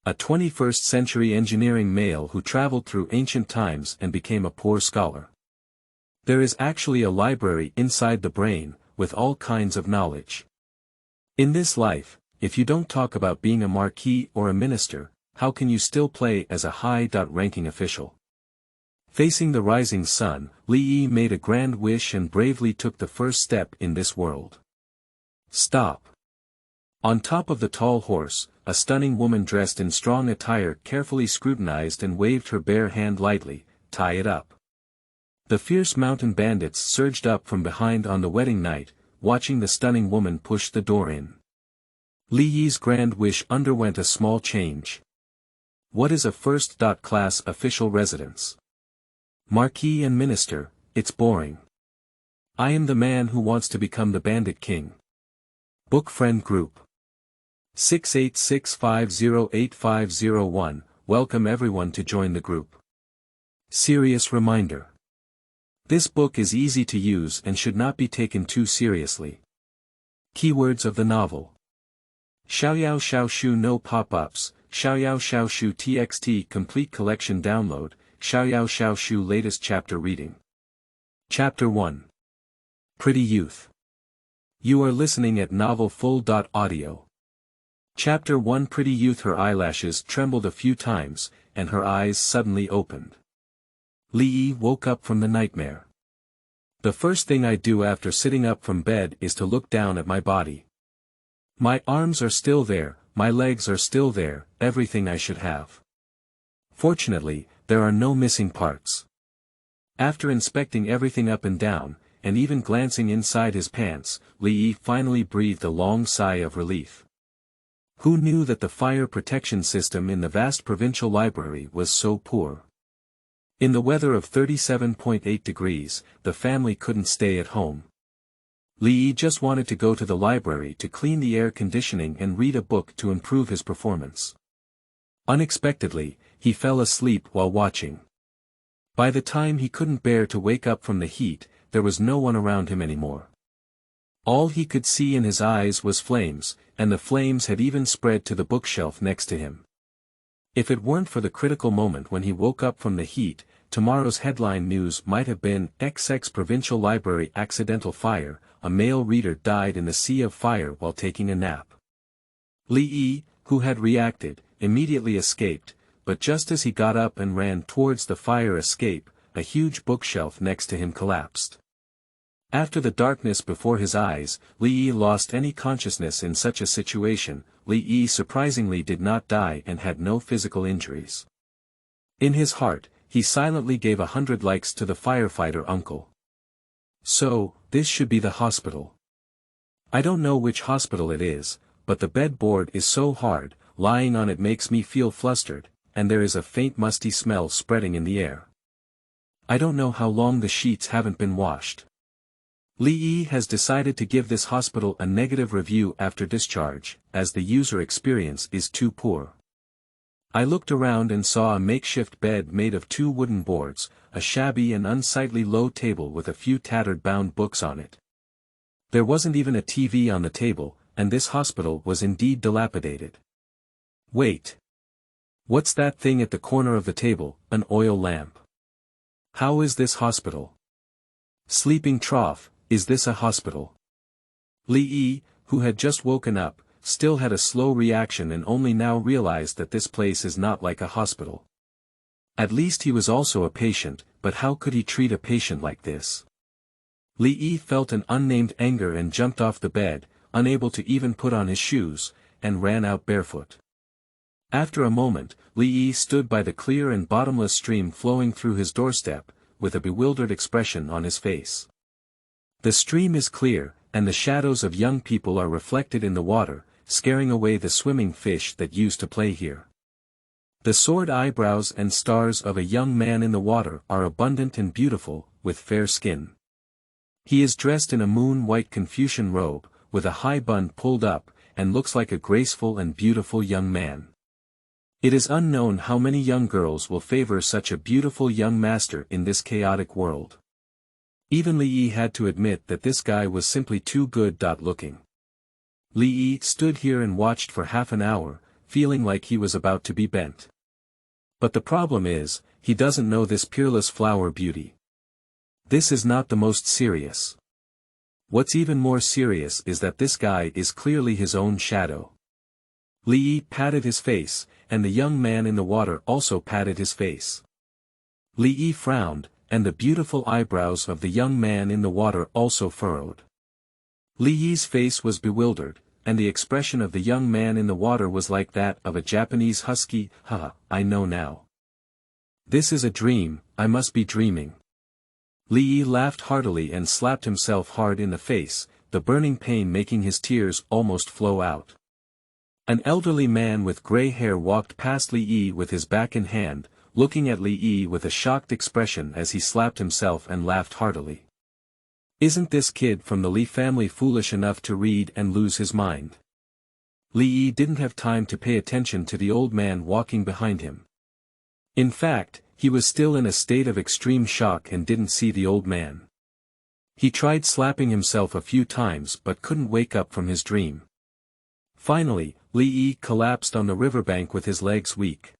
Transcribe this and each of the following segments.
a 21st-century engineering male who traveled through ancient times and became a poor scholar. There is actually a library inside the brain, with all kinds of knowledge. In this life, if you don't talk about being a marquis or a minister, how can you still play as a high-ranking official? Facing the rising sun, Li Yi made a grand wish and bravely took the first step in this world. Stop. On top of the tall horse, a stunning woman dressed in strong attire carefully scrutinized and waved her bare hand lightly, "Tie it up." The fierce mountain bandits surged up from behind on the wedding night, watching the stunning woman push the door in. Li Yi's grand wish underwent a small change. What is a first-class official residence? Marquis and minister, it's boring. I am the man who wants to become the bandit king. Book Friend Group 686508501, welcome everyone to join the group. Serious reminder. This book is easy to use and should not be taken too seriously. Keywords of the novel. Xiaoyao Xiaoshu no pop-ups, Xiaoyao Xiaoshu TXT complete collection download, Xiaoyao Xiaoshu latest chapter reading. Chapter 1. Pretty Youth. You are listening at novelfull.audio. Chapter 1. Pretty Youth. Her eyelashes trembled a few times, and her eyes suddenly opened. Li Yi woke up from the nightmare. The first thing I do after sitting up from bed is to look down at my body. My arms are still there, my legs are still there, everything I should have. Fortunately, there are no missing parts. After inspecting everything up and down, and even glancing inside his pants, Li Yi finally breathed a long sigh of relief. Who knew that the fire protection system in the vast provincial library was so poor? In the weather of 37.8 degrees, the family couldn't stay at home. Li Yi just wanted to go to the library to clean the air conditioning and read a book to improve his performance. Unexpectedly, he fell asleep while watching. By the time he couldn't bear to wake up from the heat, there was no one around him anymore. All he could see in his eyes was flames, and the flames had even spread to the bookshelf next to him. If it weren't for the critical moment when he woke up from the heat, tomorrow's headline news might have been, XX Provincial Library Accidental Fire, a male reader died in the sea of fire while taking a nap. Li Yi, who had reacted, immediately escaped, but just as he got up and ran towards the fire escape, a huge bookshelf next to him collapsed. After the darkness before his eyes, Li Yi lost any consciousness in such a situation. Li Yi surprisingly did not die and had no physical injuries. In his heart, he silently gave 100 likes to the firefighter uncle. So, this should be the hospital. I don't know which hospital it is, but the bedboard is so hard, lying on it makes me feel flustered, and there is a faint musty smell spreading in the air. I don't know how long the sheets haven't been washed. Li Yi has decided to give this hospital a negative review after discharge, as the user experience is too poor. I looked around and saw a makeshift bed made of 2 wooden boards, a shabby and unsightly low table with a few tattered bound books on it. There wasn't even a TV on the table, and this hospital was indeed dilapidated. Wait. What's that thing at the corner of the table? An oil lamp. How is this hospital? Sleeping trough, is this a hospital? Li Yi, who had just woken up, still had a slow reaction and only now realized that this place is not like a hospital. At least he was also a patient, but how could he treat a patient like this? Li Yi felt an unnamed anger and jumped off the bed, unable to even put on his shoes, and ran out barefoot. After a moment, Li Yi stood by the clear and bottomless stream flowing through his doorstep, with a bewildered expression on his face. The stream is clear, and the shadows of young people are reflected in the water, scaring away the swimming fish that used to play here. The soared eyebrows and stars of a young man in the water are abundant and beautiful, with fair skin. He is dressed in a moon-white Confucian robe, with a high bun pulled up, and looks like a graceful and beautiful young man. It is unknown how many young girls will favor such a beautiful young master in this chaotic world. Even Li Yi had to admit that this guy was simply too good looking. Li Yi stood here and watched for half an hour, feeling like he was about to be bent. But the problem is, he doesn't know this peerless flower beauty. This is not the most serious. What's even more serious is that this guy is clearly his own shadow. Li Yi patted his face, and the young man in the water also patted his face. Li Yi frowned, and the beautiful eyebrows of the young man in the water also furrowed. Li Yi's face was bewildered, and the expression of the young man in the water was like that of a Japanese husky. Haha, I know now. This is a dream, I must be dreaming. Li Yi laughed heartily and slapped himself hard in the face, the burning pain making his tears almost flow out. An elderly man with gray hair walked past Li Yi with his back in hand, looking at Li Yi with a shocked expression as he slapped himself and laughed heartily. Isn't this kid from the Li family foolish enough to read and lose his mind? Li Yi didn't have time to pay attention to the old man walking behind him. In fact, he was still in a state of extreme shock and didn't see the old man. He tried slapping himself a few times but couldn't wake up from his dream. Finally, Li Yi collapsed on the riverbank with his legs weak.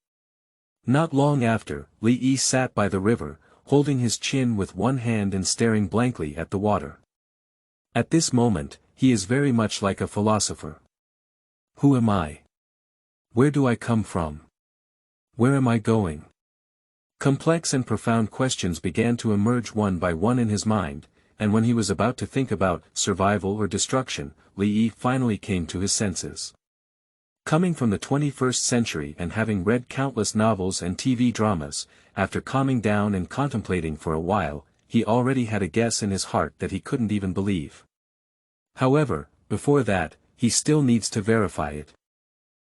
Not long after, Li Yi sat by the river, holding his chin with one hand and staring blankly at the water. At this moment, he is very much like a philosopher. Who am I? Where do I come from? Where am I going? Complex and profound questions began to emerge one by one in his mind, and when he was about to think about survival or destruction, Li Yi finally came to his senses. Coming from the 21st century and having read countless novels and TV dramas, after calming down and contemplating for a while, he already had a guess in his heart that he couldn't even believe. However, before that, he still needs to verify it.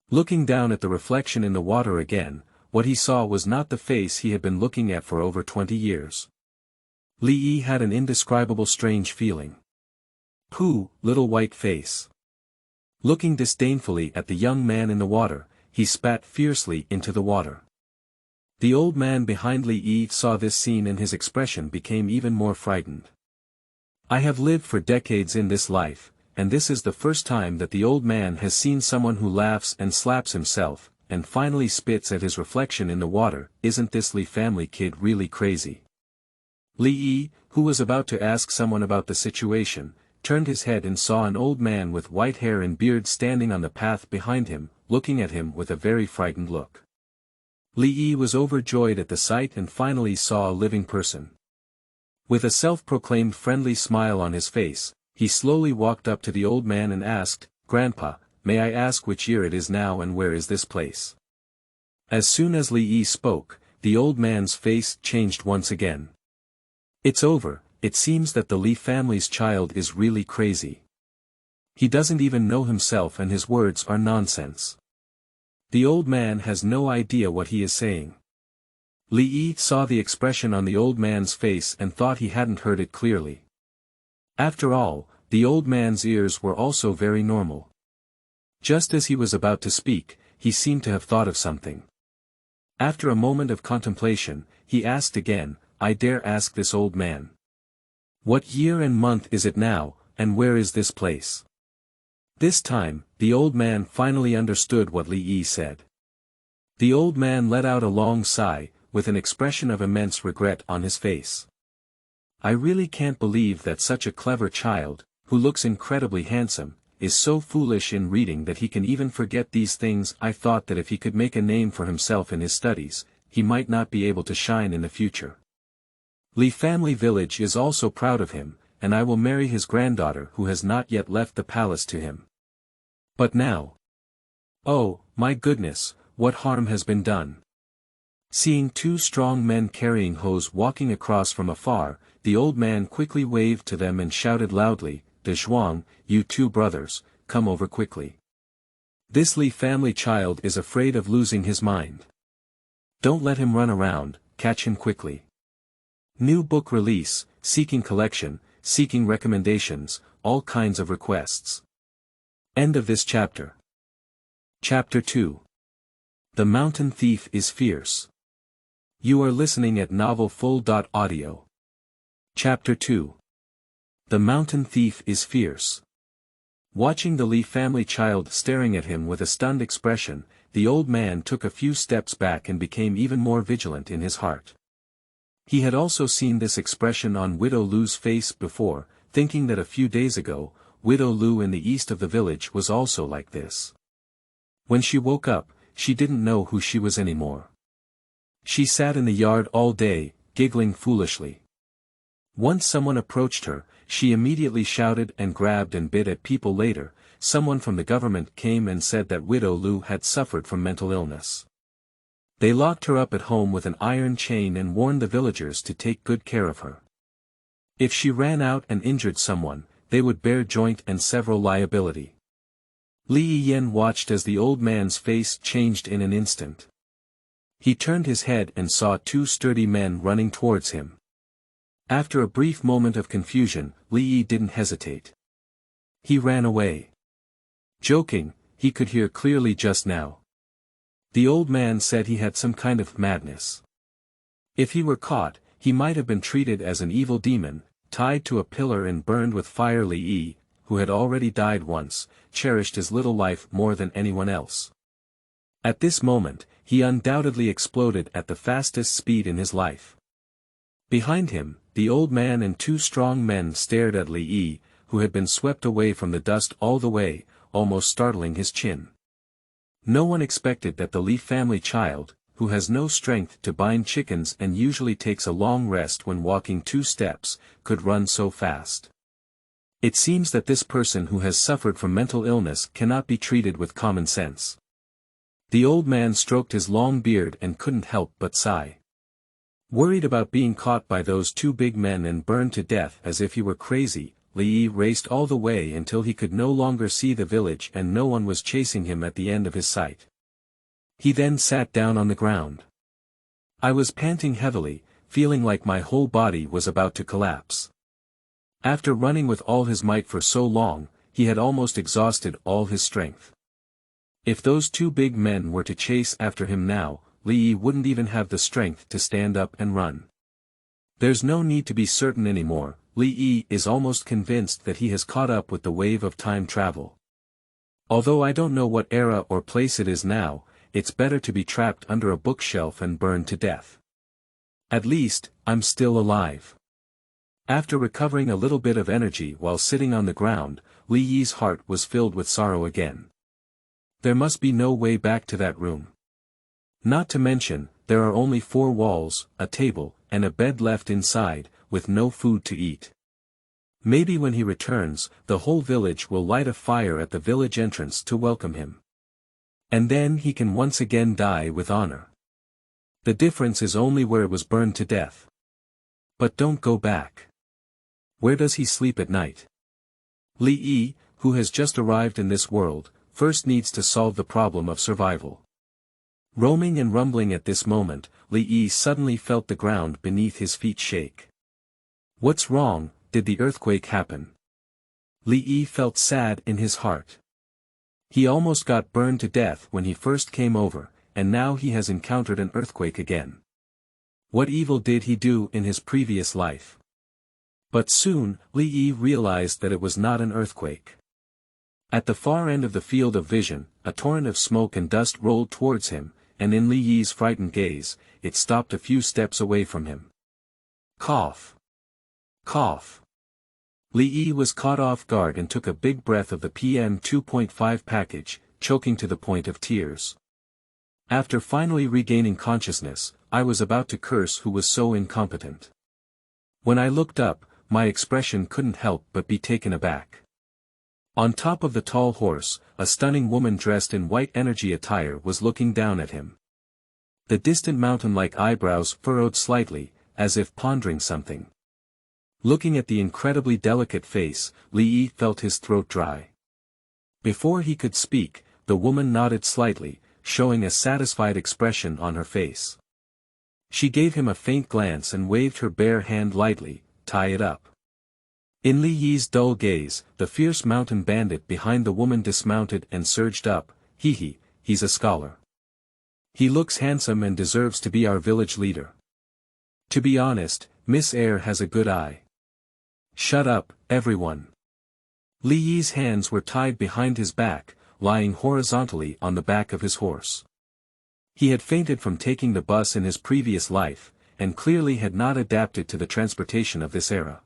Looking down at the reflection in the water again, what he saw was not the face he had been looking at for over 20 years. Li Yi had an indescribable strange feeling. Pooh, little white face. Looking disdainfully at the young man in the water, he spat fiercely into the water. The old man behind Li Yi saw this scene and his expression became even more frightened. I have lived for decades in this life, and this is the first time that the old man has seen someone who laughs and slaps himself, and finally spits at his reflection in the water. Isn't this Li family kid really crazy? Li Yi, who was about to ask someone about the situation, turned his head and saw an old man with white hair and beard standing on the path behind him, looking at him with a very frightened look. Li Yi was overjoyed at the sight and finally saw a living person. With a self-proclaimed friendly smile on his face, he slowly walked up to the old man and asked, "Grandpa, may I ask which year it is now and where is this place?" As soon as Li Yi spoke, the old man's face changed once again. It's over. It seems that the Li family's child is really crazy. He doesn't even know himself and his words are nonsense. The old man has no idea what he is saying. Li Yi saw the expression on the old man's face and thought he hadn't heard it clearly. After all, the old man's ears were also very normal. Just as he was about to speak, he seemed to have thought of something. After a moment of contemplation, he asked again, "I dare ask this old man. What year and month is it now, and where is this place?" This time, the old man finally understood what Li Yi said. The old man let out a long sigh, with an expression of immense regret on his face. I really can't believe that such a clever child, who looks incredibly handsome, is so foolish in reading that he can even forget these things. I thought that if he could make a name for himself in his studies, he might not be able to shine in the future. Li family village is also proud of him, and I will marry his granddaughter who has not yet left the palace to him. But now... Oh, my goodness, what harm has been done? Seeing two strong men carrying hoes walking across from afar, the old man quickly waved to them and shouted loudly, "De Zhuang, you two brothers, come over quickly. This Li family child is afraid of losing his mind. Don't let him run around, catch him quickly." New book release, seeking collection, seeking recommendations, all kinds of requests. End of this chapter. Chapter 2. The Mountain Thief is Fierce. You are listening at novelfull.audio. Chapter 2. The Mountain Thief is Fierce. Watching the Li family child staring at him with a stunned expression, the old man took a few steps back and became even more vigilant in his heart. He had also seen this expression on Widow Lu's face before, thinking that a few days ago, Widow Lu in the east of the village was also like this. When she woke up, she didn't know who she was anymore. She sat in the yard all day, giggling foolishly. Once someone approached her, she immediately shouted and grabbed and bit at people. Later, someone from the government came and said that Widow Lu had suffered from mental illness. They locked her up at home with an iron chain and warned the villagers to take good care of her. If she ran out and injured someone, they would bear joint and several liability. Li Yiyan watched as the old man's face changed in an instant. He turned his head and saw two sturdy men running towards him. After a brief moment of confusion, Li Yi didn't hesitate. He ran away. Joking, he could hear clearly just now. The old man said he had some kind of madness. If he were caught, he might have been treated as an evil demon, tied to a pillar and burned with fire. Li Yi, who had already died once, cherished his little life more than anyone else. At this moment, he undoubtedly exploded at the fastest speed in his life. Behind him, the old man and two strong men stared at Li Yi, who had been swept away from the dust all the way, almost startling his chin. No one expected that the Li family child, who has no strength to bind chickens and usually takes a long rest when walking 2 steps, could run so fast. It seems that this person who has suffered from mental illness cannot be treated with common sense. The old man stroked his long beard and couldn't help but sigh. Worried about being caught by those 2 big men and burned to death as if he were crazy, Li Yi raced all the way until he could no longer see the village and no one was chasing him at the end of his sight. He then sat down on the ground. I was panting heavily, feeling like my whole body was about to collapse. After running with all his might for so long, he had almost exhausted all his strength. If those 2 big men were to chase after him now, Li Yi wouldn't even have the strength to stand up and run. There's no need to be certain anymore. Li Yi is almost convinced that he has caught up with the wave of time travel. Although I don't know what era or place it is now, it's better to be trapped under a bookshelf and burned to death. At least, I'm still alive. After recovering a little bit of energy while sitting on the ground, Li Yi's heart was filled with sorrow again. There must be no way back to that room. Not to mention, there are only 4 walls, a table, and a bed left inside, with no food to eat. Maybe when he returns, the whole village will light a fire at the village entrance to welcome him. And then he can once again die with honor. The difference is only where it was burned to death. But don't go back. Where does he sleep at night? Li Yi, who has just arrived in this world, first needs to solve the problem of survival. Roaming and rumbling at this moment, Li Yi suddenly felt the ground beneath his feet shake. What's wrong? Did the earthquake happen? Li Yi felt sad in his heart. He almost got burned to death when he first came over, and now he has encountered an earthquake again. What evil did he do in his previous life? But soon, Li Yi realized that it was not an earthquake. At the far end of the field of vision, a torrent of smoke and dust rolled towards him, and in Li Yi's frightened gaze, it stopped a few steps away from him. Cough. Cough. Li Yi was caught off guard and took a big breath of the PM2.5 package, choking to the point of tears. After finally regaining consciousness, I was about to curse who was so incompetent. When I looked up, my expression couldn't help but be taken aback. On top of the tall horse, a stunning woman dressed in white energy attire was looking down at him. The distant mountain-like eyebrows furrowed slightly, as if pondering something. Looking at the incredibly delicate face, Li Yi felt his throat dry. Before he could speak, the woman nodded slightly, showing a satisfied expression on her face. She gave him a faint glance and waved her bare hand lightly, "Tie it up." In Li Yi's dull gaze, the fierce mountain bandit behind the woman dismounted and surged up. Hee, he's a scholar. He looks handsome and deserves to be our village leader. To be honest, Miss Air has a good eye. Shut up, everyone. Li Yi's hands were tied behind his back, lying horizontally on the back of his horse. He had fainted from taking the bus in his previous life, and clearly had not adapted to the transportation of this era.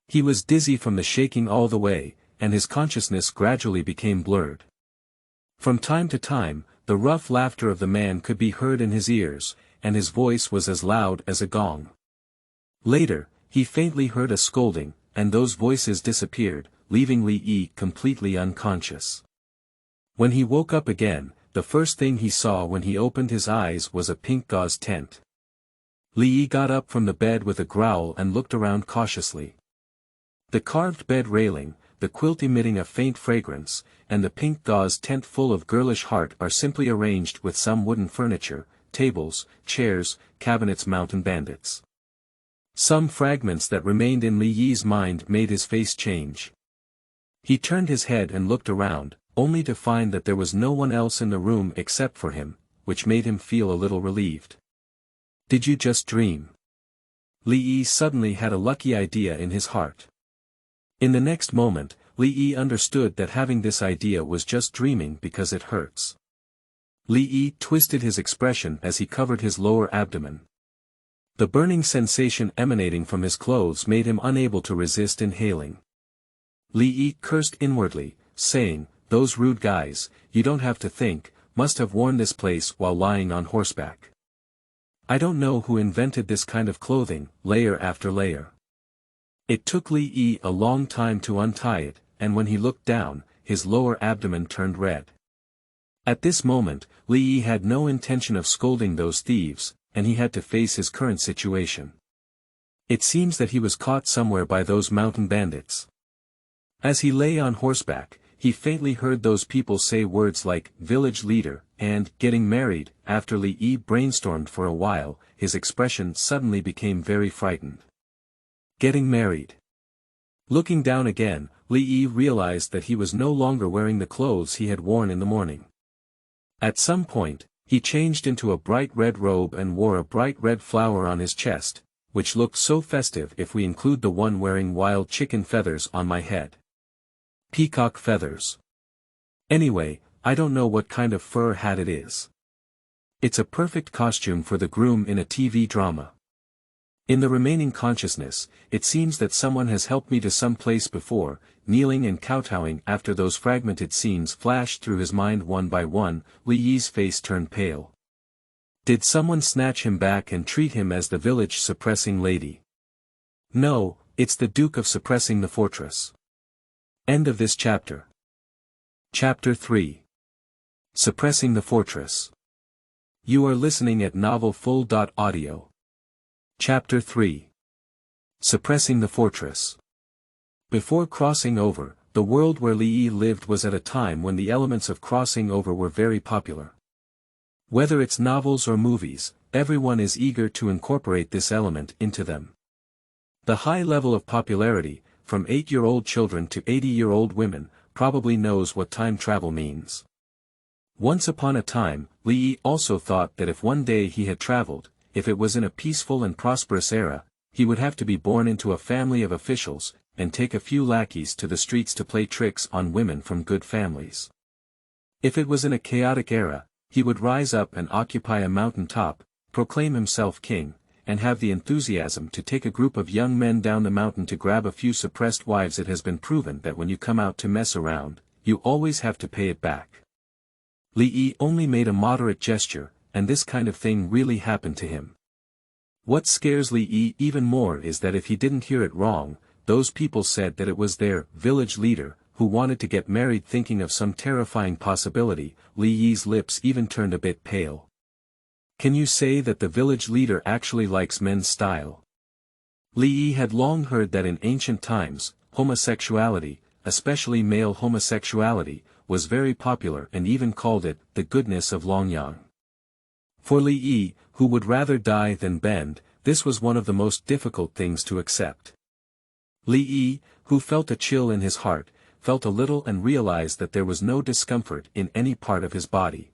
He was dizzy from the shaking all the way, and his consciousness gradually became blurred. From time to time, the rough laughter of the man could be heard in his ears, and his voice was as loud as a gong. Later, he faintly heard a scolding, and those voices disappeared, leaving Li Yi completely unconscious. When he woke up again, the first thing he saw when he opened his eyes was a pink gauze tent. Li Yi got up from the bed with a growl and looked around cautiously. The carved bed railing, the quilt emitting a faint fragrance, and the pink gauze tent full of girlish heart are simply arranged with some wooden furniture, tables, chairs, cabinets, mountain bandits. Some fragments that remained in Li Yi's mind made his face change. He turned his head and looked around, only to find that there was no one else in the room except for him, which made him feel a little relieved. Did you just dream? Li Yi suddenly had a lucky idea in his heart. In the next moment, Li Yi understood that having this idea was just dreaming because it hurts. Li Yi twisted his expression as he covered his lower abdomen. The burning sensation emanating from his clothes made him unable to resist inhaling. Li Yi cursed inwardly, saying, "Those rude guys, you don't have to think, must have worn this place while lying on horseback. I don't know who invented this kind of clothing, layer after layer." It took Li Yi a long time to untie it, and when he looked down, his lower abdomen turned red. At this moment, Li Yi had no intention of scolding those thieves, and he had to face his current situation. It seems that he was caught somewhere by those mountain bandits. As he lay on horseback, he faintly heard those people say words like village leader and getting married. After Li Yi brainstormed for a while, his expression suddenly became very frightened. Getting married. Looking down again, Li Yi realized that he was no longer wearing the clothes he had worn in the morning. At some point, he changed into a bright red robe and wore a bright red flower on his chest, which looked so festive if we include the one wearing wild chicken feathers on my head. Peacock feathers. Anyway, I don't know what kind of fur hat it is. It's a perfect costume for the groom in a TV drama. In the remaining consciousness, it seems that someone has helped me to some place before, kneeling and kowtowing. After those fragmented scenes flashed through his mind one by one, Li Yi's face turned pale. Did someone snatch him back and treat him as the village suppressing lady? No, it's the Duke of suppressing the fortress. End of this chapter. Chapter 3. Suppressing the Fortress. You are listening at novelfull.audio. Chapter 3. Suppressing the Fortress. Before crossing over, the world where Li Yi lived was at a time when the elements of crossing over were very popular. Whether it's novels or movies, everyone is eager to incorporate this element into them. The high level of popularity, from 8-year-old children to 80-year-old women, probably knows what time travel means. Once upon a time, Li Yi also thought that if one day he had traveled, if it was in a peaceful and prosperous era, he would have to be born into a family of officials, and take a few lackeys to the streets to play tricks on women from good families. If it was in a chaotic era, he would rise up and occupy a mountain top, proclaim himself king, and have the enthusiasm to take a group of young men down the mountain to grab a few suppressed wives. It has been proven that when you come out to mess around, you always have to pay it back. Li Yi only made a moderate gesture, and this kind of thing really happened to him. What scares Li Yi even more is that if he didn't hear it wrong, those people said that it was their village leader who wanted to get married. Thinking of some terrifying possibility, Li Yi's lips even turned a bit pale. Can you say that the village leader actually likes men's style? Li Yi had long heard that in ancient times, homosexuality, especially male homosexuality, was very popular and even called it the goodness of Longyang. For Li Yi, who would rather die than bend, this was one of the most difficult things to accept. Li Yi, who felt a chill in his heart, felt a little and realized that there was no discomfort in any part of his body.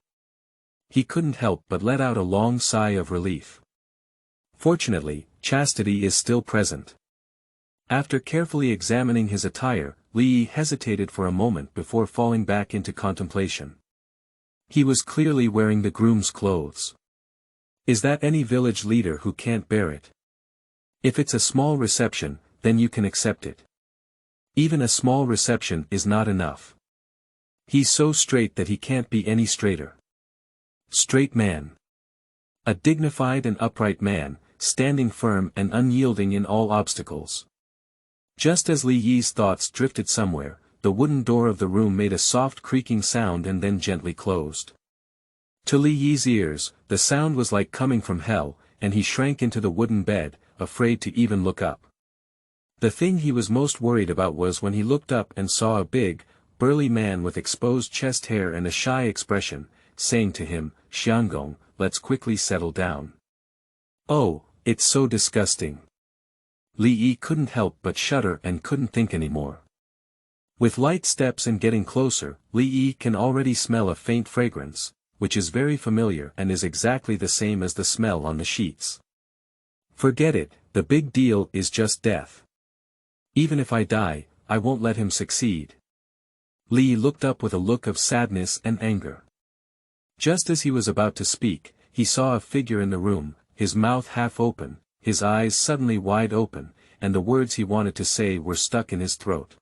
He couldn't help but let out a long sigh of relief. Fortunately, chastity is still present. After carefully examining his attire, Li Yi hesitated for a moment before falling back into contemplation. He was clearly wearing the groom's clothes. Is that any village leader who can't bear it? If it's a small reception, then you can accept it. Even a small reception is not enough. He's so straight that he can't be any straighter. Straight man. A dignified and upright man, standing firm and unyielding in all obstacles. Just as Li Yi's thoughts drifted somewhere, the wooden door of the room made a soft creaking sound and then gently closed. To Li Yi's ears, the sound was like coming from hell, and he shrank into the wooden bed, afraid to even look up. The thing he was most worried about was when he looked up and saw a big, burly man with exposed chest hair and a shy expression, saying to him, "Xiangong, let's quickly settle down." Oh, it's so disgusting. Li Yi couldn't help but shudder and couldn't think anymore. With light steps and getting closer, Li Yi can already smell a faint fragrance, which is very familiar and is exactly the same as the smell on the sheets. Forget it, the big deal is just death. Even if I die, I won't let him succeed. Li Yi looked up with a look of sadness and anger. Just as he was about to speak, he saw a figure in the room, his mouth half open, his eyes suddenly wide open, and the words he wanted to say were stuck in his throat.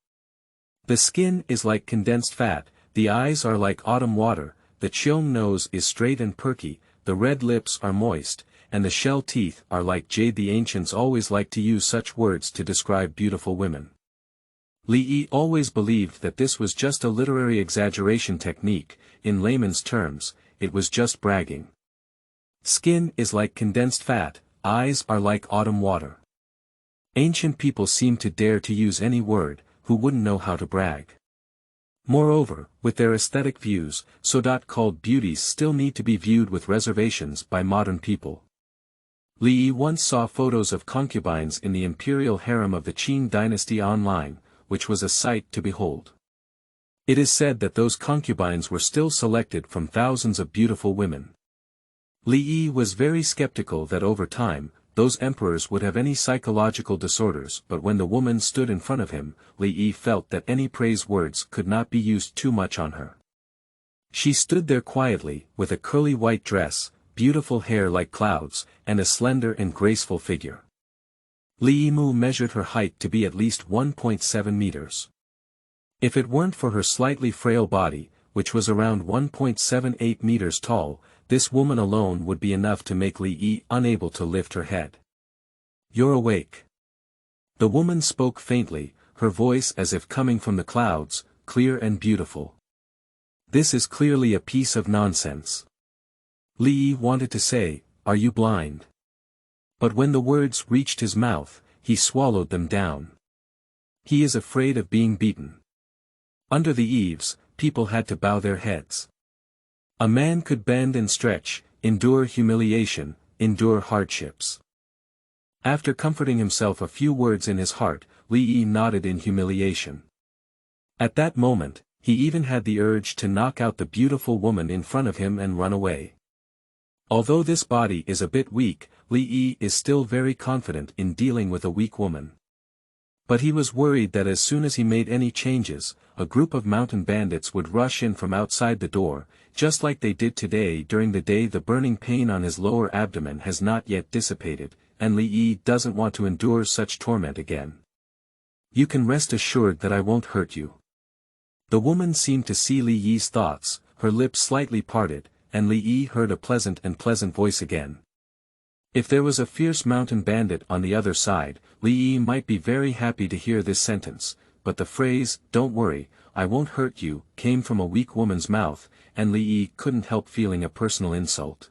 The skin is like condensed fat, the eyes are like autumn water, the Cheong nose is straight and perky, the red lips are moist, and the shell teeth are like jade. The ancients always liked to use such words to describe beautiful women. Li Yi always believed that this was just a literary exaggeration technique. In layman's terms, it was just bragging. Skin is like condensed fat, eyes are like autumn water. Ancient people seemed to dare to use any word, who wouldn't know how to brag. Moreover, with their aesthetic views, so-called beauties still need to be viewed with reservations by modern people. Li Yi once saw photos of concubines in the imperial harem of the Qing dynasty online, which was a sight to behold. It is said that those concubines were still selected from thousands of beautiful women. Li Yi was very skeptical that over time, those emperors would have any psychological disorders, but when the woman stood in front of him, Li Yi felt that any praise words could not be used too much on her. She stood there quietly, with a curly white dress, beautiful hair like clouds, and a slender and graceful figure. Li Yimu measured her height to be at least 1.7 meters. If it weren't for her slightly frail body, which was around 1.78 meters tall, this woman alone would be enough to make Li Yi unable to lift her head. "You're awake." The woman spoke faintly, her voice as if coming from the clouds, clear and beautiful. This is clearly a piece of nonsense. Li Yi wanted to say, "Are you blind?" But when the words reached his mouth, he swallowed them down. He is afraid of being beaten. Under the eaves, people had to bow their heads. A man could bend and stretch, endure humiliation, endure hardships. After comforting himself a few words in his heart, Li Yi nodded in humiliation. At that moment, he even had the urge to knock out the beautiful woman in front of him and run away. Although this body is a bit weak, Li Yi is still very confident in dealing with a weak woman. But he was worried that as soon as he made any changes, a group of mountain bandits would rush in from outside the door, just like they did today. During the day the burning pain on his lower abdomen has not yet dissipated, and Li Yi doesn't want to endure such torment again. "You can rest assured that I won't hurt you." The woman seemed to see Li Yi's thoughts, her lips slightly parted, and Li Yi heard a pleasant voice again. If there was a fierce mountain bandit on the other side, Li Yi might be very happy to hear this sentence, but the phrase, "Don't worry, I won't hurt you," came from a weak woman's mouth, and Li Yi couldn't help feeling a personal insult.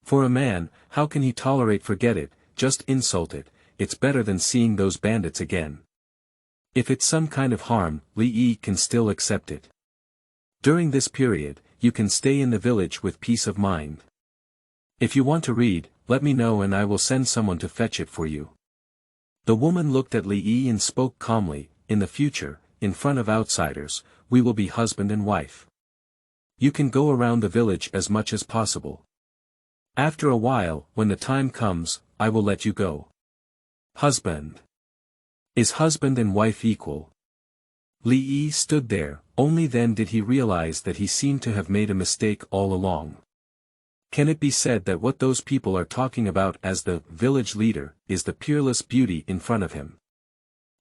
For a man, how can he tolerate? Forget it, just insult it, it's better than seeing those bandits again. If it's some kind of harm, Li Yi can still accept it. During this period, you can stay in the village with peace of mind. If you want to read, let me know and I will send someone to fetch it for you. The woman looked at Li Yi and spoke calmly, "In the future, in front of outsiders, we will be husband and wife. You can go around the village as much as possible. After a while, when the time comes, I will let you go." Husband. Is husband and wife equal? Li Yi stood there, only then did he realize that he seemed to have made a mistake all along. Can it be said that what those people are talking about as the village leader is the peerless beauty in front of him?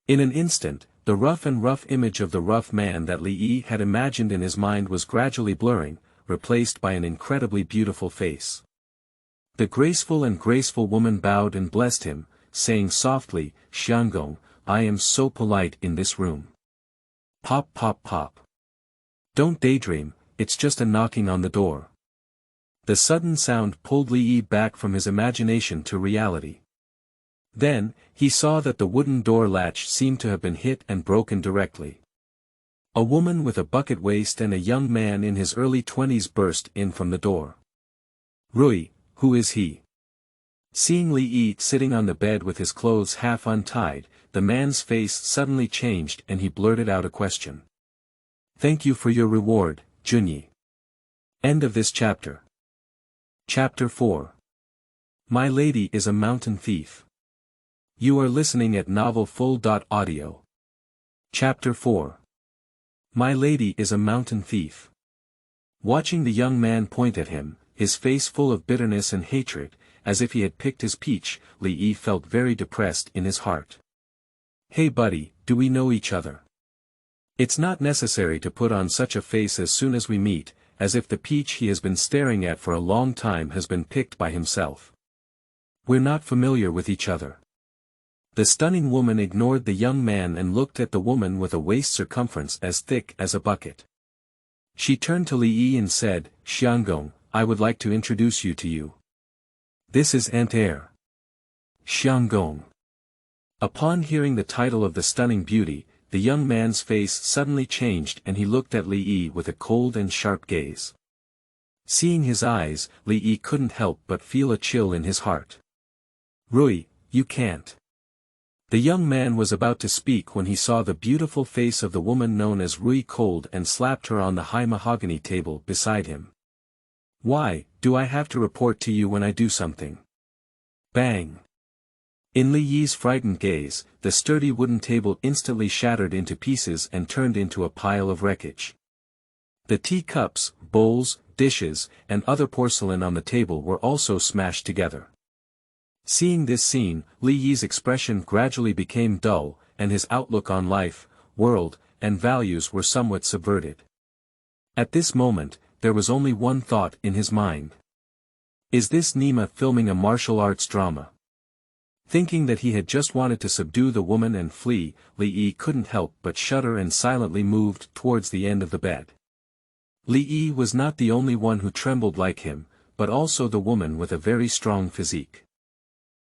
In an instant, the rough image of the rough man that Li Yi had imagined in his mind was gradually blurring, replaced by an incredibly beautiful face. The graceful woman bowed and blessed him, saying softly, "Xiangong, I am so polite in this room." Pop pop pop. Don't daydream, it's just a knocking on the door. The sudden sound pulled Li Yi back from his imagination to reality. Then, he saw that the wooden door latch seemed to have been hit and broken directly. A woman with a bucket waist and a young man in his early 20s burst in from the door. "Rui, who is he?" Seeing Li Yi sitting on the bed with his clothes half untied, the man's face suddenly changed and he blurted out a question. "Thank you for your reward, Junyi." End of this chapter. Chapter 4. My Lady is a Mountain Thief. You are listening at novelfull.audio. Chapter 4. My Lady is a Mountain Thief. Watching the young man point at him, his face full of bitterness and hatred, as if he had picked his peach, Li Yi felt very depressed in his heart. "Hey buddy, do we know each other?" It's not necessary to put on such a face as soon as we meet, as if the peach he has been staring at for a long time has been picked by himself. We're not familiar with each other. The stunning woman ignored the young man and looked at the woman with a waist circumference as thick as a bucket. She turned to Li Yi and said, "Xiangong, I would like to introduce you to you. This is Aunt Air." Xiangong. Upon hearing the title of the stunning beauty, the young man's face suddenly changed and he looked at Li Yi with a cold and sharp gaze. Seeing his eyes, Li Yi couldn't help but feel a chill in his heart. "Rui, you can't." The young man was about to speak when he saw the beautiful face of the woman known as Rui cold and slapped her on the high mahogany table beside him. "Why, do I have to report to you when I do something?" Bang! In Li Yi's frightened gaze, the sturdy wooden table instantly shattered into pieces and turned into a pile of wreckage. The teacups, bowls, dishes, and other porcelain on the table were also smashed together. Seeing this scene, Li Yi's expression gradually became dull, and his outlook on life, world, and values were somewhat subverted. At this moment, there was only one thought in his mind. Is this Nima filming a martial arts drama? Thinking that he had just wanted to subdue the woman and flee, Li Yi couldn't help but shudder and silently moved towards the end of the bed. Li Yi was not the only one who trembled like him, but also the woman with a very strong physique.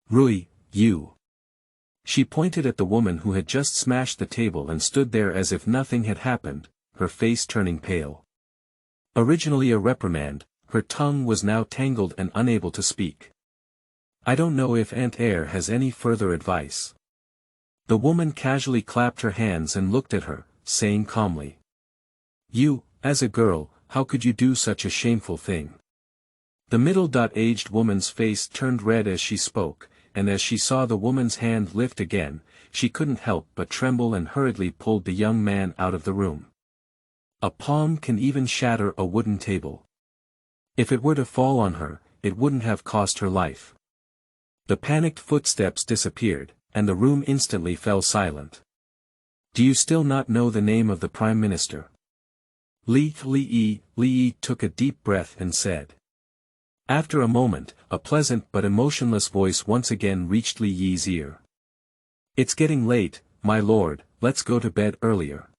"Rui, you." She pointed at the woman who had just smashed the table and stood there as if nothing had happened, her face turning pale. Originally a reprimand, her tongue was now tangled and unable to speak. "I don't know if Aunt Air has any further advice." The woman casually clapped her hands and looked at her, saying calmly, "You, as a girl, how could you do such a shameful thing?" The middle-aged woman's face turned red as she spoke, and as she saw the woman's hand lift again, she couldn't help but tremble and hurriedly pulled the young man out of the room. A palm can even shatter a wooden table. If it were to fall on her, it wouldn't have cost her life. The panicked footsteps disappeared, and the room instantly fell silent. "Do you still not know the name of the Prime Minister?" Li Yi took a deep breath and said. After a moment, a pleasant but emotionless voice once again reached Li Yi's ear. "It's getting late, my lord, let's go to bed earlier."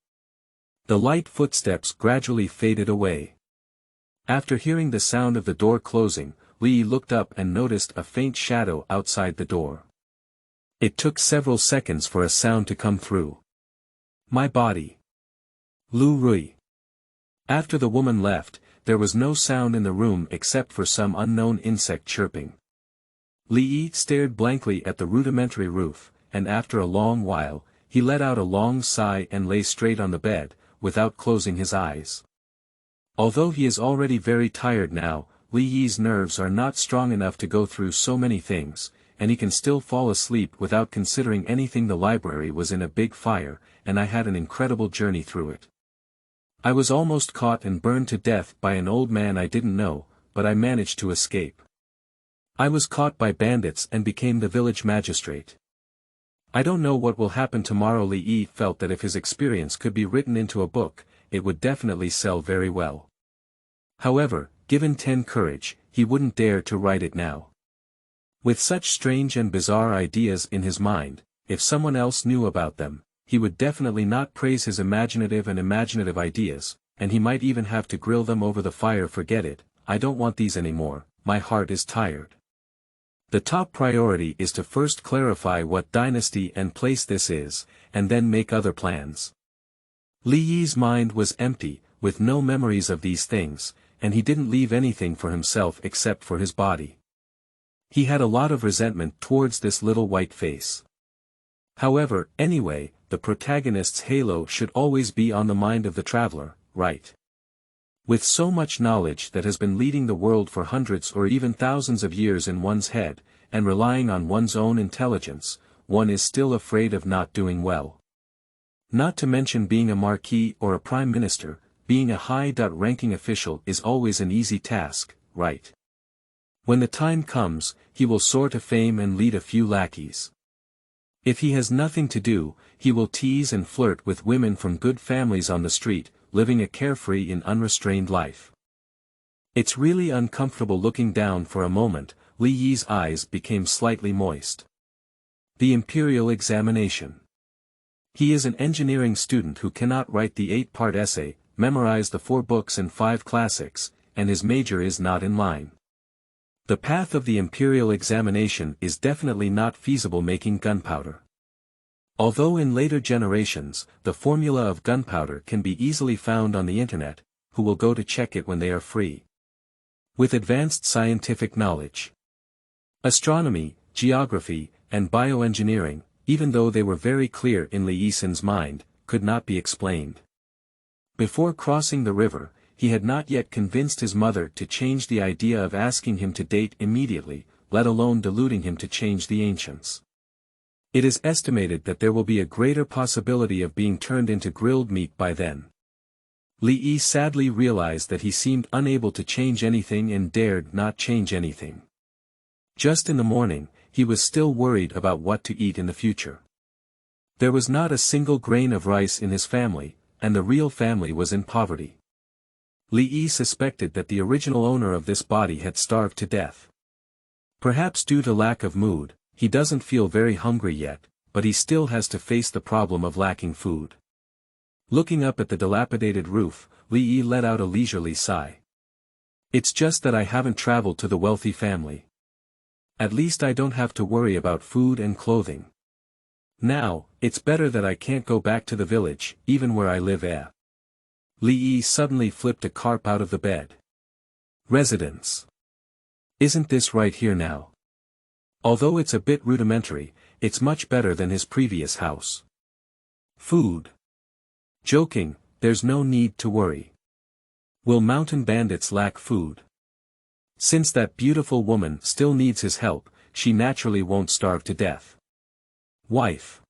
The light footsteps gradually faded away. After hearing the sound of the door closing, Li Yi looked up and noticed a faint shadow outside the door. It took several seconds for a sound to come through. "My body. Lu Rui." After the woman left, there was no sound in the room except for some unknown insect chirping. Li Yi stared blankly at the rudimentary roof, and after a long while, he let out a long sigh and lay straight on the bed, without closing his eyes. Although he is already very tired now, Li Yi's nerves are not strong enough to go through so many things, and he can still fall asleep without considering anything. The library was in a big fire, and I had an incredible journey through it. I was almost caught and burned to death by an old man I didn't know, but I managed to escape. I was caught by bandits and became the village magistrate. I don't know what will happen tomorrow. Li Yi felt that if his experience could be written into a book, it would definitely sell very well. However, given 10 courage, he wouldn't dare to write it now. With such strange and bizarre ideas in his mind, if someone else knew about them, he would definitely not praise his imaginative ideas, and he might even have to grill them over the fire. Forget it, I don't want these anymore, my heart is tired. The top priority is to first clarify what dynasty and place this is, and then make other plans. Li Yi's mind was empty, with no memories of these things, and he didn't leave anything for himself except for his body. He had a lot of resentment towards this little white face. However, anyway, the protagonist's halo should always be on the mind of the traveler, right? With so much knowledge that has been leading the world for hundreds or even thousands of years in one's head, and relying on one's own intelligence, one is still afraid of not doing well. Not to mention being a marquis or a prime minister, being a high-ranking official is always an easy task, right? When the time comes, he will soar to fame and lead a few lackeys. If he has nothing to do, he will tease and flirt with women from good families on the street, living a carefree and unrestrained life. It's really uncomfortable. Looking down for a moment, Li Yi's eyes became slightly moist. The Imperial Examination. He is an engineering student who cannot write the 8-part essay, memorize the 4 books and 5 classics, and his major is not in line. The path of the Imperial Examination is definitely not feasible. Making gunpowder. Although in later generations, the formula of gunpowder can be easily found on the internet, who will go to check it when they are free? With advanced scientific knowledge. Astronomy, geography, and bioengineering, even though they were very clear in Li Yi's mind, could not be explained. Before crossing the river, he had not yet convinced his mother to change the idea of asking him to date immediately, let alone deluding him to change the ancients. It is estimated that there will be a greater possibility of being turned into grilled meat by then. Li Yi sadly realized that he seemed unable to change anything and dared not change anything. Just in the morning, he was still worried about what to eat in the future. There was not a single grain of rice in his family, and the real family was in poverty. Li Yi suspected that the original owner of this body had starved to death. Perhaps due to lack of mood, he doesn't feel very hungry yet, but he still has to face the problem of lacking food. Looking up at the dilapidated roof, Li Yi let out a leisurely sigh. It's just that I haven't traveled to the wealthy family. At least I don't have to worry about food and clothing. Now, it's better that I can't go back to the village, even where I live. Li Yi suddenly flipped a carp out of the bed. Residence. Isn't this right here now? Although it's a bit rudimentary, it's much better than his previous house. Food. Joking, there's no need to worry. Will mountain bandits lack food? Since that beautiful woman still needs his help, she naturally won't starve to death. Wife.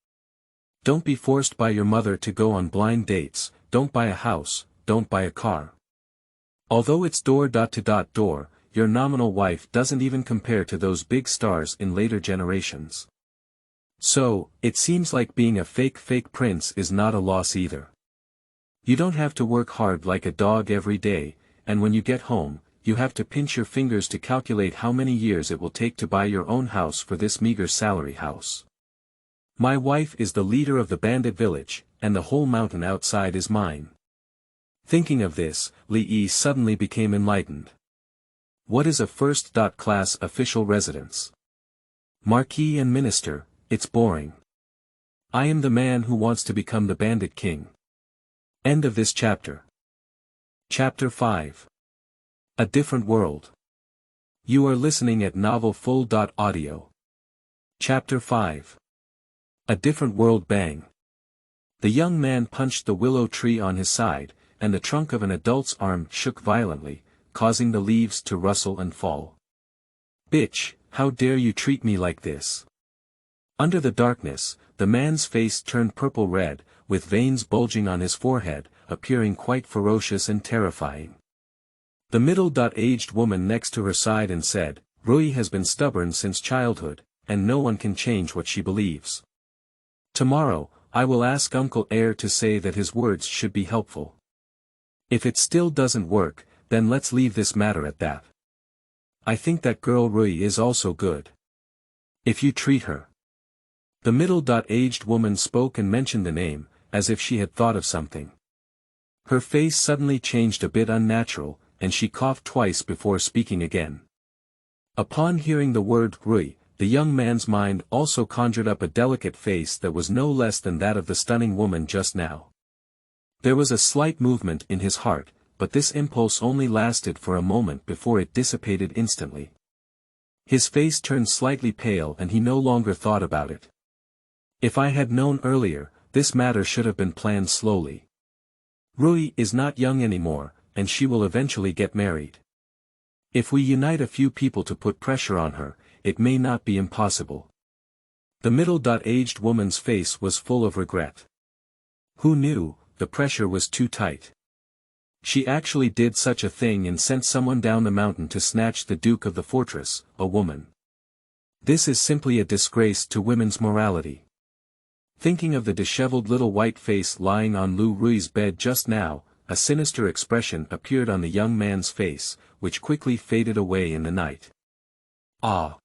Don't be forced by your mother to go on blind dates, don't buy a house, don't buy a car. Although it's door, your nominal wife doesn't even compare to those big stars in later generations. So, it seems like being a fake prince is not a loss either. You don't have to work hard like a dog every day, and when you get home, you have to pinch your fingers to calculate how many years it will take to buy your own house for this meager salary house. My wife is the leader of the bandit village, and the whole mountain outside is mine. Thinking of this, Li Yi suddenly became enlightened. What is a first-class official residence? Marquis and minister, it's boring. I am the man who wants to become the bandit king. End of this chapter. Chapter 5. A Different World. You are listening at novelfull.audio. Chapter 5. A Different World. Bang. The young man punched the willow tree on his side, and the trunk of an adult's arm shook violently, causing the leaves to rustle and fall. Bitch, how dare you treat me like this? Under the darkness, the man's face turned purple-red, with veins bulging on his forehead, appearing quite ferocious and terrifying. The middle-aged woman next to her sighed and said, Rui has been stubborn since childhood, and no one can change what she believes. Tomorrow, I will ask Uncle Air to say that his words should be helpful. If it still doesn't work, then let's leave this matter at that. I think that girl Rui is also good. If you treat her. The middle-aged woman spoke and mentioned the name, as if she had thought of something. Her face suddenly changed a bit unnatural, and she coughed twice before speaking again. Upon hearing the word Rui, the young man's mind also conjured up a delicate face that was no less than that of the stunning woman just now. There was a slight movement in his heart, but this impulse only lasted for a moment before it dissipated instantly. His face turned slightly pale and he no longer thought about it. If I had known earlier, this matter should have been planned slowly. Rui is not young anymore, and she will eventually get married. If we unite a few people to put pressure on her, it may not be impossible. The middle-aged woman's face was full of regret. Who knew, the pressure was too tight. She actually did such a thing and sent someone down the mountain to snatch the Duke of the fortress, a woman. This is simply a disgrace to women's morality. Thinking of the disheveled little white face lying on Lu Rui's bed just now, a sinister expression appeared on the young man's face, which quickly faded away in the night. Ah!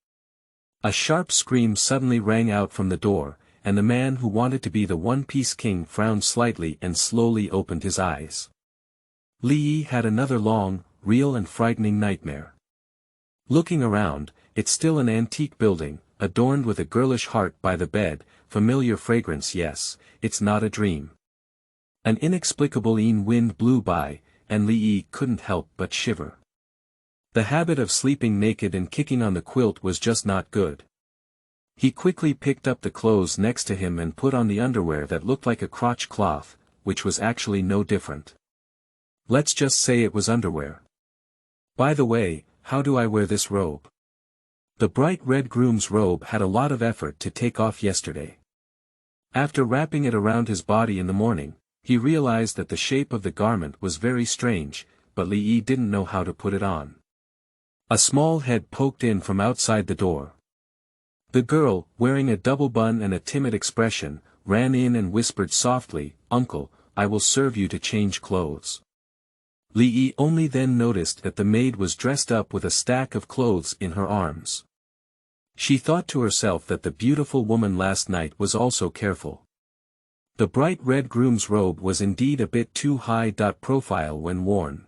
A sharp scream suddenly rang out from the door, and the man who wanted to be the One-Piece King frowned slightly and slowly opened his eyes. Li Yi had another long, real and frightening nightmare. Looking around, it's still an antique building, adorned with a girlish heart by the bed, familiar fragrance. Yes, it's not a dream. An inexplicable wind blew by, and Li Yi couldn't help but shiver. The habit of sleeping naked and kicking on the quilt was just not good. He quickly picked up the clothes next to him and put on the underwear that looked like a crotch cloth, which was actually no different. Let's just say it was underwear. By the way, how do I wear this robe? The bright red groom's robe had a lot of effort to take off yesterday. After wrapping it around his body in the morning, he realized that the shape of the garment was very strange, but Li Yi didn't know how to put it on. A small head poked in from outside the door. The girl, wearing a double bun and a timid expression, ran in and whispered softly, "Uncle, I will serve you to change clothes." Li Yi only then noticed that the maid was dressed up with a stack of clothes in her arms. She thought to herself that the beautiful woman last night was also careful. The bright red groom's robe was indeed a bit too high profile when worn.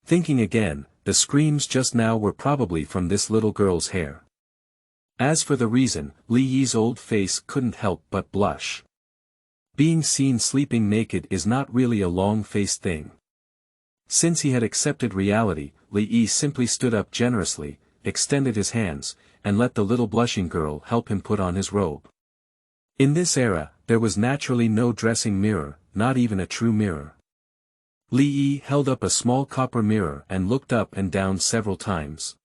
Thinking again, the screams just now were probably from this little girl's hair. As for the reason, Li Yi's old face couldn't help but blush. Being seen sleeping naked is not really a long-faced thing. Since he had accepted reality, Li Yi simply stood up generously, extended his hands, and let the little blushing girl help him put on his robe. In this era, there was naturally no dressing mirror, not even a true mirror. Li Yi held up a small copper mirror and looked up and down several times.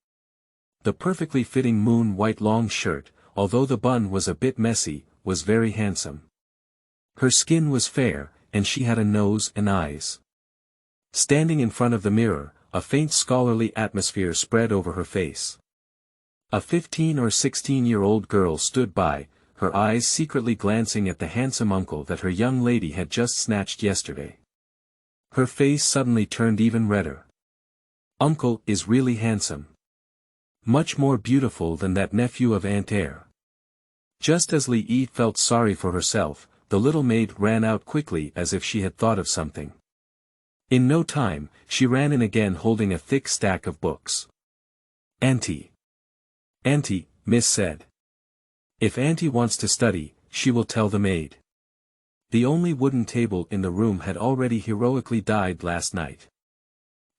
The perfectly fitting moon-white long shirt, although the bun was a bit messy, was very handsome. Her skin was fair, and she had a nose and eyes. Standing in front of the mirror, a faint scholarly atmosphere spread over her face. A 15 or 16-year-old girl stood by, her eyes secretly glancing at the handsome uncle that her young lady had just snatched yesterday. Her face suddenly turned even redder. Uncle is really handsome. Much more beautiful than that nephew of Aunt Air. Just as Li Yi felt sorry for herself, the little maid ran out quickly as if she had thought of something. In no time, she ran in again holding a thick stack of books. "Auntie. Auntie," Miss said. "If Auntie wants to study, she will tell the maid." The only wooden table in the room had already heroically died last night.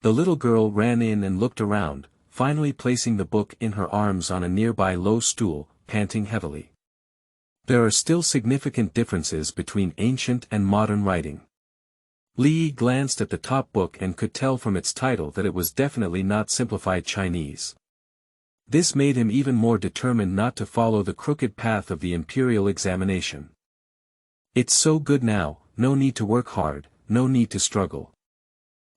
The little girl ran in and looked around, finally placing the book in her arms on a nearby low stool, panting heavily. There are still significant differences between ancient and modern writing. Li Yi glanced at the top book and could tell from its title that it was definitely not simplified Chinese. This made him even more determined not to follow the crooked path of the imperial examination. It's so good now, no need to work hard, no need to struggle.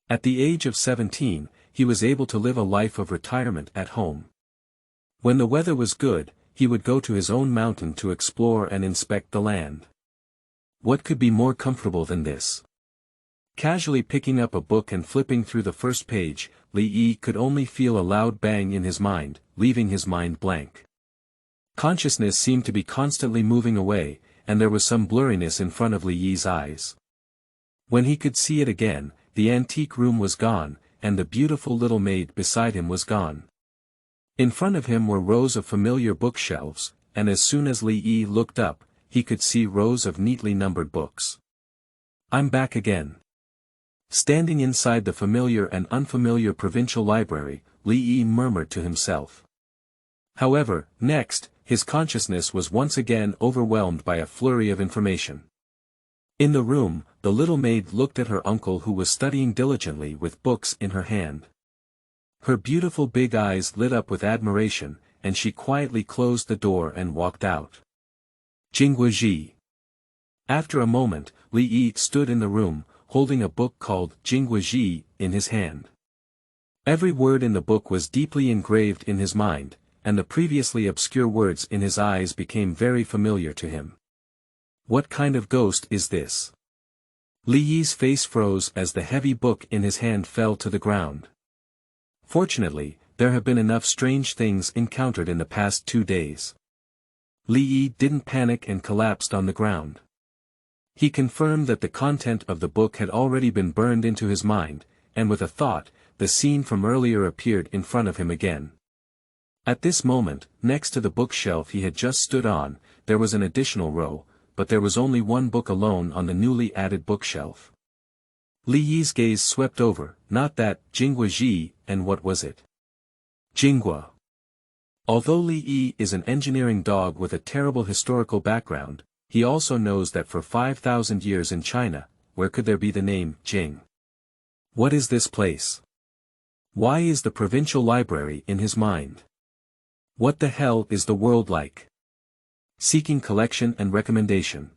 At the age of 17, he was able to live a life of retirement at home. When the weather was good, he would go to his own mountain to explore and inspect the land. What could be more comfortable than this? Casually picking up a book and flipping through the first page, Li Yi could only feel a loud bang in his mind, leaving his mind blank. Consciousness seemed to be constantly moving away, and there was some blurriness in front of Li Yi's eyes. When he could see it again, the antique room was gone, and the beautiful little maid beside him was gone. In front of him were rows of familiar bookshelves, and as soon as Li Yi looked up, he could see rows of neatly numbered books. I'm back again. Standing inside the familiar and unfamiliar provincial library, Li Yi murmured to himself. However, next, his consciousness was once again overwhelmed by a flurry of information. In the room, the little maid looked at her uncle who was studying diligently with books in her hand. Her beautiful big eyes lit up with admiration, and she quietly closed the door and walked out. Jingguoji. After a moment, Li Yi stood in the room, holding a book called Jingguoji in his hand. Every word in the book was deeply engraved in his mind, and the previously obscure words in his eyes became very familiar to him. What kind of ghost is this? Li Yi's face froze as the heavy book in his hand fell to the ground. Fortunately, there have been enough strange things encountered in the past 2 days. Li Yi didn't panic and collapsed on the ground. He confirmed that the content of the book had already been burned into his mind, and with a thought, the scene from earlier appeared in front of him again. At this moment, next to the bookshelf he had just stood on, there was an additional row, but there was only one book alone on the newly added bookshelf. Li Yi's gaze swept over, not that, Jingguoji, and what was it? Jinghua. Although Li Yi is an engineering dog with a terrible historical background, he also knows that for 5,000 years in China, where could there be the name, Jing? What is this place? Why is the provincial library in his mind? What the hell is the world like? Seeking collection and recommendation.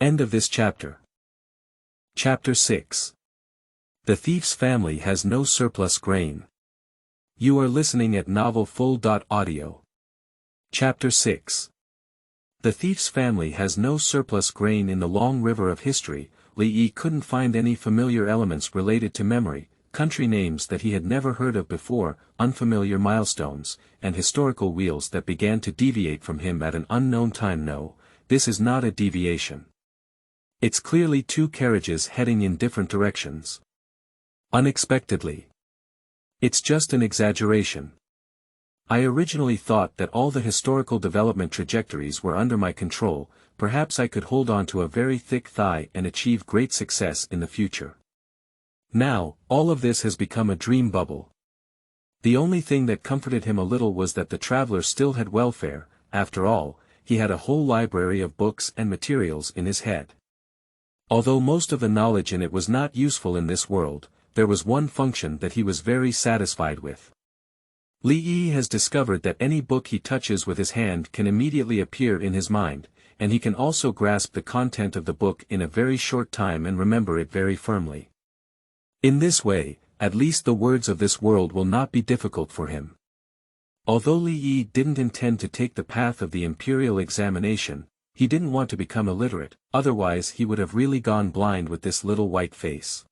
End of this chapter. Chapter 6. The thief's family has no surplus grain. You are listening at novelfull.audio. Chapter 6. The thief's family has no surplus grain. In the long river of history, Li Yi couldn't find any familiar elements related to memory, country names that he had never heard of before, unfamiliar milestones, and historical wheels that began to deviate from him at an unknown time. No, this is not a deviation. It's clearly 2 carriages heading in different directions. Unexpectedly. It's just an exaggeration. I originally thought that all the historical development trajectories were under my control, perhaps I could hold on to a very thick thigh and achieve great success in the future. Now, all of this has become a dream bubble. The only thing that comforted him a little was that the traveler still had welfare. After all, he had a whole library of books and materials in his head. Although most of the knowledge in it was not useful in this world, there was one function that he was very satisfied with. Li Yi has discovered that any book he touches with his hand can immediately appear in his mind, and he can also grasp the content of the book in a very short time and remember it very firmly. In this way, at least the words of this world will not be difficult for him. Although Li Yi didn't intend to take the path of the imperial examination, he didn't want to become illiterate, otherwise he would have really gone blind with this little white face.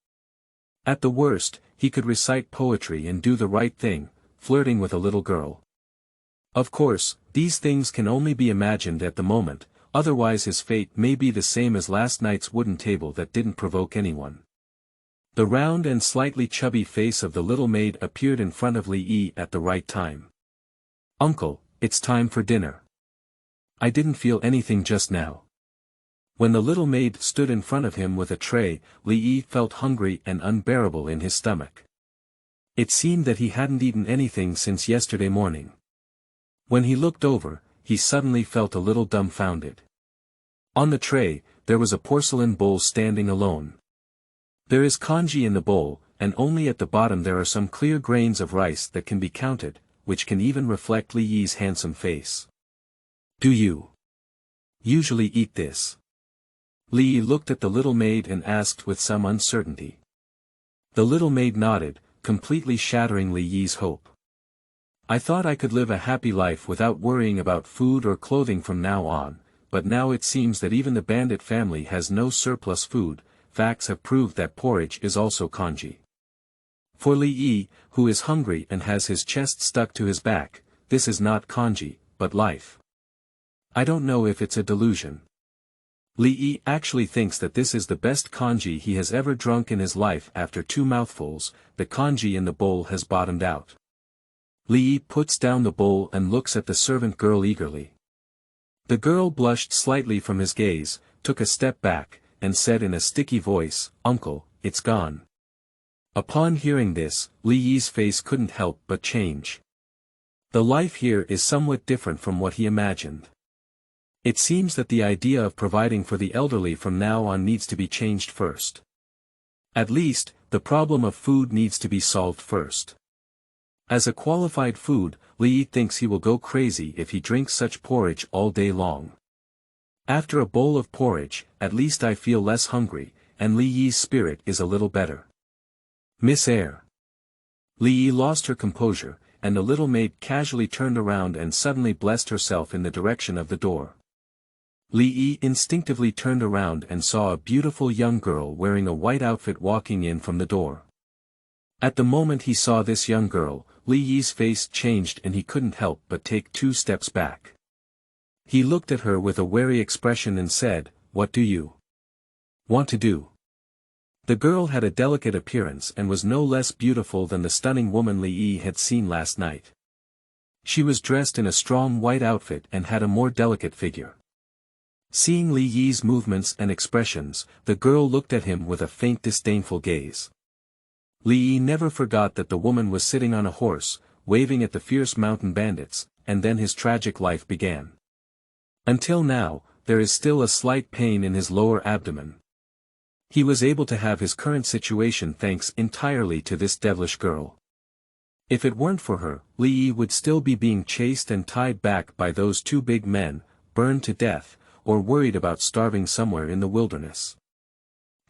At the worst, he could recite poetry and do the right thing, flirting with a little girl. Of course, these things can only be imagined at the moment, otherwise his fate may be the same as last night's wooden table that didn't provoke anyone. The round and slightly chubby face of the little maid appeared in front of Li Yi at the right time. "Uncle, it's time for dinner. I didn't feel anything just now." When the little maid stood in front of him with a tray, Li Yi felt hungry and unbearable in his stomach. It seemed that he hadn't eaten anything since yesterday morning. When he looked over, he suddenly felt a little dumbfounded. On the tray, there was a porcelain bowl standing alone. There is congee in the bowl, and only at the bottom there are some clear grains of rice that can be counted. which can even reflect Li Yi's handsome face. Do you usually eat this? Li Yi looked at the little maid and asked with some uncertainty. The little maid nodded, completely shattering Li Yi's hope. I thought I could live a happy life without worrying about food or clothing from now on, but now it seems that even the bandit family has no surplus food. Facts have proved that porridge is also kanji. For Li Yi, who is hungry and has his chest stuck to his back, this is not kanji, but life. I don't know if it's a delusion. Li Yi actually thinks that this is the best kanji he has ever drunk in his life. After 2 mouthfuls, the kanji in the bowl has bottomed out. Li Yi puts down the bowl and looks at the servant girl eagerly. The girl blushed slightly from his gaze, took a step back, and said in a sticky voice, "Uncle, it's gone." Upon hearing this, Li Yi's face couldn't help but change. The life here is somewhat different from what he imagined. It seems that the idea of providing for the elderly from now on needs to be changed first. At least, the problem of food needs to be solved first. As a qualified food, Li Yi thinks he will go crazy if he drinks such porridge all day long. After a bowl of porridge, at least I feel less hungry, and Li Yi's spirit is a little better. Miss Air. Li Yi lost her composure, and the little maid casually turned around and suddenly blessed herself in the direction of the door. Li Yi instinctively turned around and saw a beautiful young girl wearing a white outfit walking in from the door. At the moment he saw this young girl, Li Yi's face changed and he couldn't help but take 2 steps back. He looked at her with a wary expression and said, "What do you want to do?" The girl had a delicate appearance and was no less beautiful than the stunning woman Li Yi had seen last night. She was dressed in a strong white outfit and had a more delicate figure. Seeing Li Yi's movements and expressions, the girl looked at him with a faint disdainful gaze. Li Yi never forgot that the woman was sitting on a horse, waving at the fierce mountain bandits, and then his tragic life began. Until now, there is still a slight pain in his lower abdomen. He was able to have his current situation thanks entirely to this devilish girl. If it weren't for her, Li Yi would still be being chased and tied back by those 2 big men, burned to death, or worried about starving somewhere in the wilderness.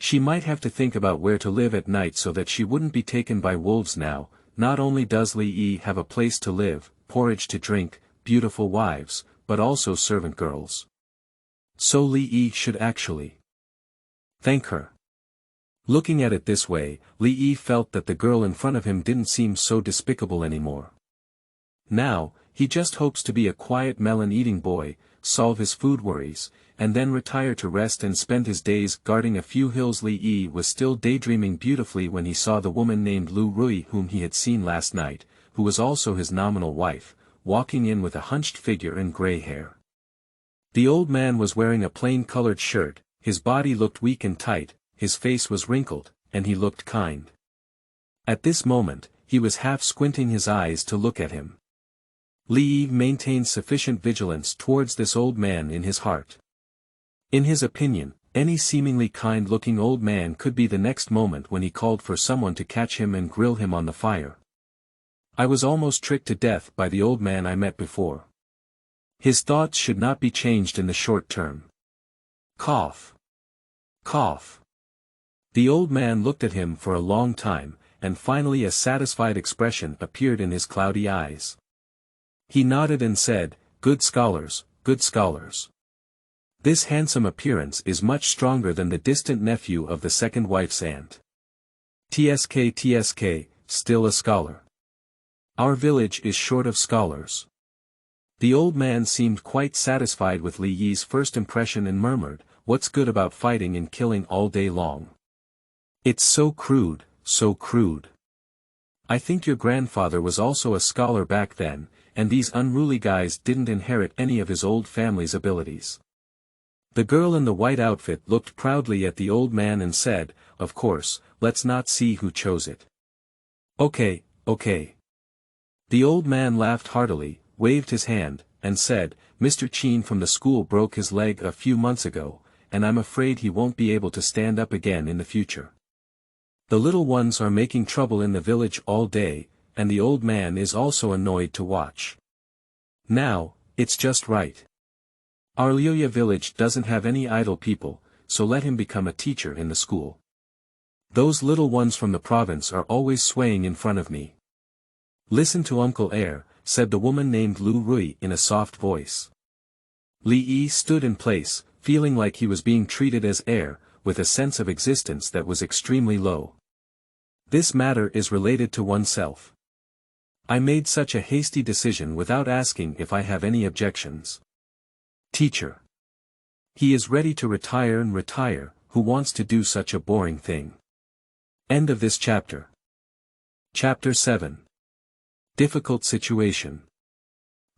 She might have to think about where to live at night so that she wouldn't be taken by wolves now. Not only does Li Yi have a place to live, porridge to drink, beautiful wives, but also servant girls. So Li Yi should actually thank her. Looking at it this way, Li Yi felt that the girl in front of him didn't seem so despicable anymore. Now, he just hopes to be a quiet melon-eating boy, solve his food worries, and then retire to rest and spend his days guarding a few hills. Li Yi was still daydreaming beautifully when he saw the woman named Lu Rui whom he had seen last night, who was also his nominal wife, walking in with a hunched figure and gray hair. The old man was wearing a plain-colored shirt, his body looked weak and tight, his face was wrinkled, and he looked kind. At this moment, he was half squinting his eyes to look at him. Li Yi maintained sufficient vigilance towards this old man in his heart. In his opinion, any seemingly kind-looking old man could be the next moment when he called for someone to catch him and grill him on the fire. I was almost tricked to death by the old man I met before. His thoughts should not be changed in the short term. Cough. Cough. The old man looked at him for a long time, and finally a satisfied expression appeared in his cloudy eyes. He nodded and said, "Good scholars, good scholars. This handsome appearance is much stronger than the distant nephew of the second wife's aunt. TSK, still a scholar. Our village is short of scholars." The old man seemed quite satisfied with Li Yi's first impression and murmured, "What's good about fighting and killing all day long? It's so crude, so crude. I think your grandfather was also a scholar back then, and these unruly guys didn't inherit any of his old family's abilities." The girl in the white outfit looked proudly at the old man and said, "Of course, let's not see who chose it." Okay. The old man laughed heartily, waved his hand, and said, "Mr. Chin from the school broke his leg a few months ago, and I'm afraid he won't be able to stand up again in the future. The little ones are making trouble in the village all day, and the old man is also annoyed to watch. Now, it's just right. Our Liuya village doesn't have any idle people, so let him become a teacher in the school. Those little ones from the province are always swaying in front of me. Listen to Uncle Air, said the woman named Lu Rui in a soft voice. Li Yi stood in place, feeling like he was being treated as heir, with a sense of existence that was extremely low. This matter is related to oneself. I made such a hasty decision without asking if I have any objections. Teacher. He is ready to retire and retire, who wants to do such a boring thing. End of this chapter. Chapter 7. Difficult Situation.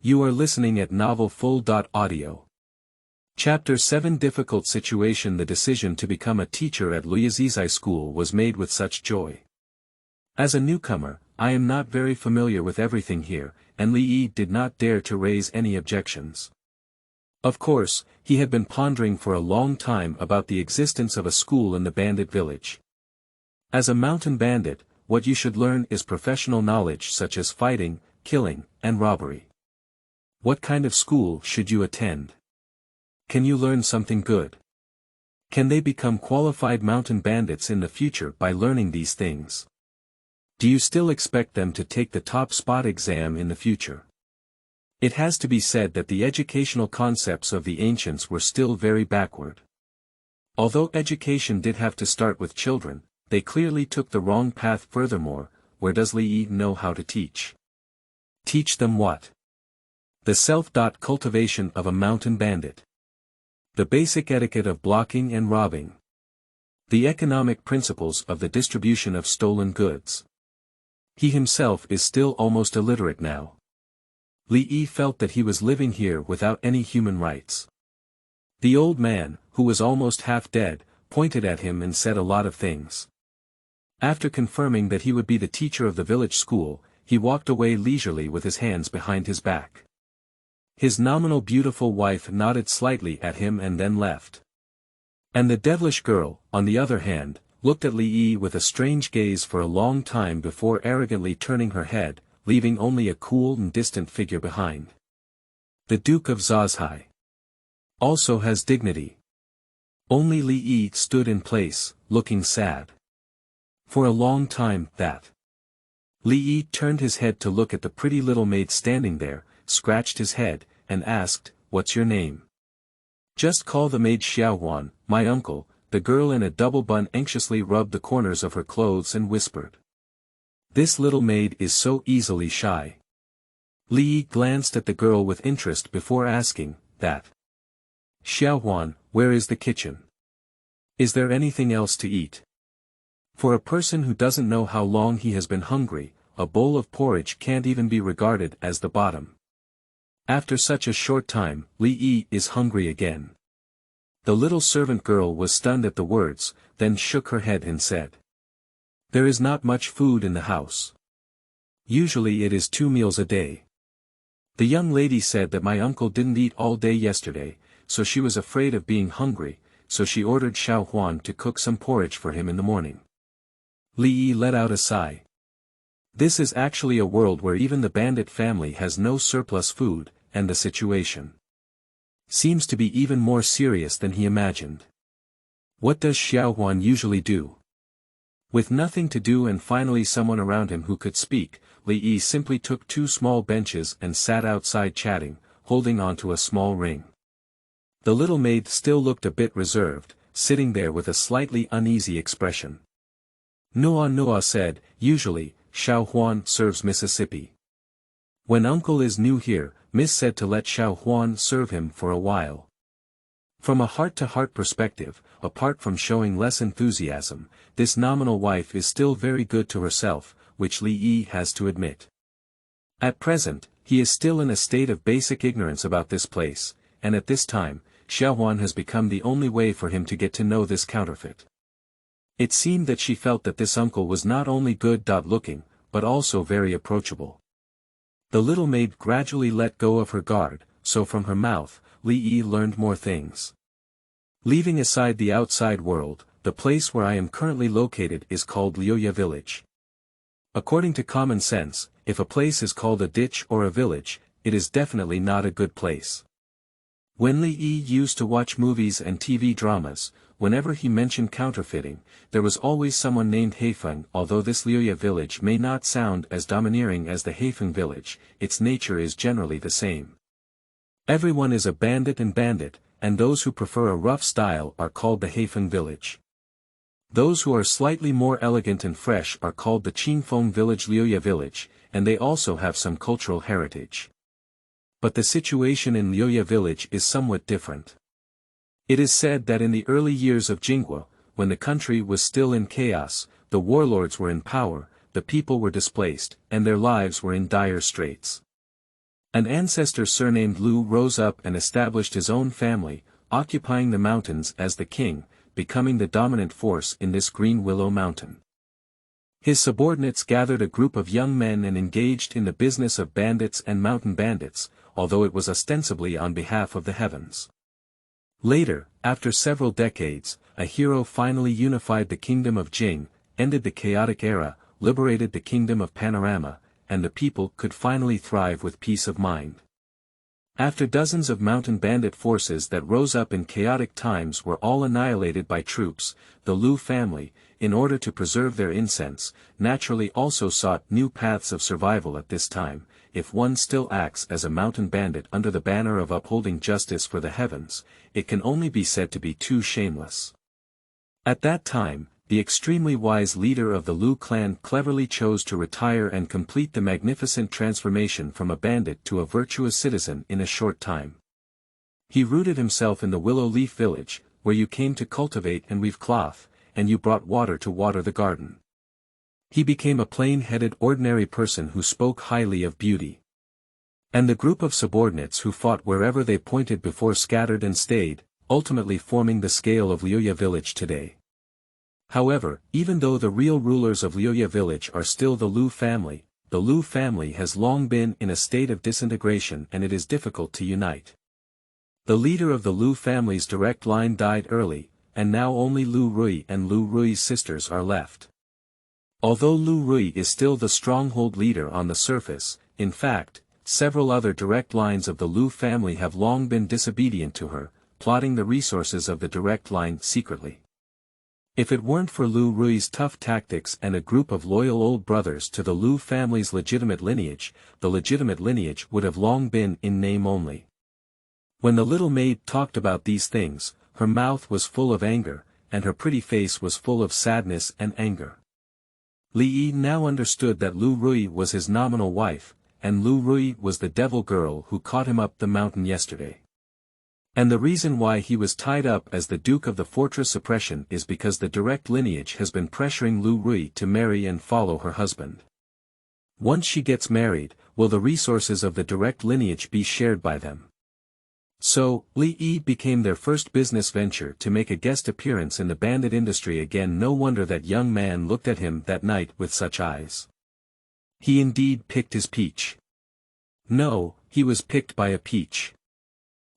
You are listening at novelfull.audio. Chapter 7 Difficult Situation. The decision to become a teacher at Luyazizai School was made with such joy. As a newcomer, I am not very familiar with everything here, and Li Yi did not dare to raise any objections. Of course, he had been pondering for a long time about the existence of a school in the bandit village. As a mountain bandit, what you should learn is professional knowledge such as fighting, killing, and robbery. What kind of school should you attend? Can you learn something good? Can they become qualified mountain bandits in the future by learning these things? Do you still expect them to take the top spot exam in the future? It has to be said that the educational concepts of the ancients were still very backward. Although education did have to start with children, they clearly took the wrong path. Furthermore, where does Li Yi know how to teach? Teach them what? The self-cultivation of a mountain bandit. The basic etiquette of blocking and robbing. The economic principles of the distribution of stolen goods. He himself is still almost illiterate now. Li Yi felt that he was living here without any human rights. The old man, who was almost half dead, pointed at him and said a lot of things. After confirming that he would be the teacher of the village school, he walked away leisurely with his hands behind his back. His nominal beautiful wife nodded slightly at him and then left. And the devilish girl, on the other hand, looked at Li Yi with a strange gaze for a long time before arrogantly turning her head, leaving only a cool and distant figure behind. The Duke of Zazhai also has dignity. Only Li Yi stood in place, looking sad. For a long time, that. Li Yi turned his head to look at the pretty little maid standing there, scratched his head, and asked, "What's your name?" "Just call the maid Xiaohuan, my uncle." The girl in a double bun anxiously rubbed the corners of her clothes and whispered. "This little maid is so easily shy." Li Yi glanced at the girl with interest before asking, "That. Xiaohuan, where is the kitchen? Is there anything else to eat?" For a person who doesn't know how long he has been hungry, a bowl of porridge can't even be regarded as the bottom. After such a short time, Li Yi is hungry again. The little servant girl was stunned at the words, then shook her head and said, "There is not much food in the house. Usually it is 2 meals a day. The young lady said that my uncle didn't eat all day yesterday, so she was afraid of being hungry, so she ordered Xiaohuan to cook some porridge for him in the morning." Li Yi let out a sigh. This is actually a world where even the bandit family has no surplus food, and the situation seems to be even more serious than he imagined. What does Xiaohuan usually do? With nothing to do and finally someone around him who could speak, Li Yi simply took 2 small benches and sat outside chatting, holding onto a small ring. The little maid still looked a bit reserved, sitting there with a slightly uneasy expression. Noa said, "Usually, Xiaohuan serves Mississippi. When uncle is new here, Miss said to let Xiaohuan serve him for a while." From a heart-to-heart perspective, apart from showing less enthusiasm, this nominal wife is still very good to herself, which Li Yi has to admit. At present, he is still in a state of basic ignorance about this place, and at this time, Xiaohuan has become the only way for him to get to know this counterfeit. It seemed that she felt that this uncle was not only good-looking, but also very approachable. The little maid gradually let go of her guard, so from her mouth, Li Yi learned more things. Leaving aside the outside world, the place where I am currently located is called Liuya Village. According to common sense, if a place is called a ditch or a village, it is definitely not a good place. When Li Yi used to watch movies and TV dramas, whenever he mentioned counterfeiting, there was always someone named Heifeng. Although this Liuya village may not sound as domineering as the Heifeng village, its nature is generally the same. Everyone is a bandit, and those who prefer a rough style are called the Heifeng village. Those who are slightly more elegant and fresh are called the Qingfeng village Liuya village, and they also have some cultural heritage. But the situation in Liuya village is somewhat different. It is said that in the early years of Jinghua, when the country was still in chaos, the warlords were in power, the people were displaced, and their lives were in dire straits. An ancestor surnamed Lu rose up and established his own family, occupying the mountains as the king, becoming the dominant force in this green willow mountain. His subordinates gathered a group of young men and engaged in the business of bandits and mountain bandits, although it was ostensibly on behalf of the heavens. Later, after several decades, a hero finally unified the kingdom of Jing, ended the chaotic era, liberated the kingdom of Panorama, and the people could finally thrive with peace of mind. After dozens of mountain bandit forces that rose up in chaotic times were all annihilated by troops, the Lu family, in order to preserve their incense, naturally also sought new paths of survival at this time. If one still acts as a mountain bandit under the banner of upholding justice for the heavens, it can only be said to be too shameless. At that time, the extremely wise leader of the Lu clan cleverly chose to retire and complete the magnificent transformation from a bandit to a virtuous citizen in a short time. He rooted himself in the Willow Leaf village, where you came to cultivate and weave cloth, and you brought water to water the garden. He became a plain-headed ordinary person who spoke highly of beauty. And the group of subordinates who fought wherever they pointed before scattered and stayed, ultimately forming the scale of Liuya village today. However, even though the real rulers of Liuya village are still the Lu family has long been in a state of disintegration and it is difficult to unite. The leader of the Lu family's direct line died early, and now only Lu Rui and Lu Rui's sisters are left. Although Lu Rui is still the stronghold leader on the surface, in fact, several other direct lines of the Lu family have long been disobedient to her, plotting the resources of the direct line secretly. If it weren't for Lu Rui's tough tactics and a group of loyal old brothers to the Lu family's legitimate lineage, the legitimate lineage would have long been in name only. When the little maid talked about these things, her mouth was full of anger, and her pretty face was full of sadness and anger. Li Yi now understood that Lu Rui was his nominal wife, and Lu Rui was the devil girl who caught him up the mountain yesterday. And the reason why he was tied up as the Duke of the Fortress Suppression is because the direct lineage has been pressuring Lu Rui to marry and follow her husband. Once she gets married, will the resources of the direct lineage be shared by them? So, Li Yi became their first business venture to make a guest appearance in the bandit industry again. No wonder that young man looked at him that night with such eyes. He indeed picked his peach. No, he was picked by a peach.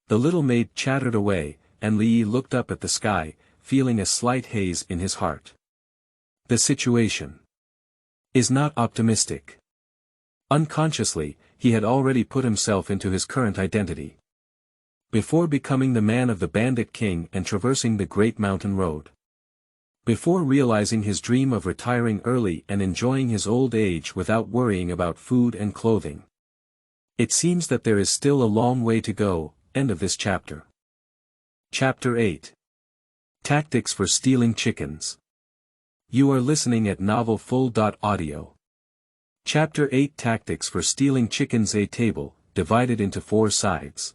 The little maid chattered away, and Li Yi looked up at the sky, feeling a slight haze in his heart. The situation is not optimistic. Unconsciously, he had already put himself into his current identity. Before becoming the man of the Bandit King and traversing the Great Mountain Road. Before realizing his dream of retiring early and enjoying his old age without worrying about food and clothing. It seems that there is still a long way to go. End of this chapter. Chapter 8. Tactics for Stealing Chickens. You are listening at novelfull.audio. Chapter 8 Tactics for Stealing Chickens. A table, divided into 4 sides.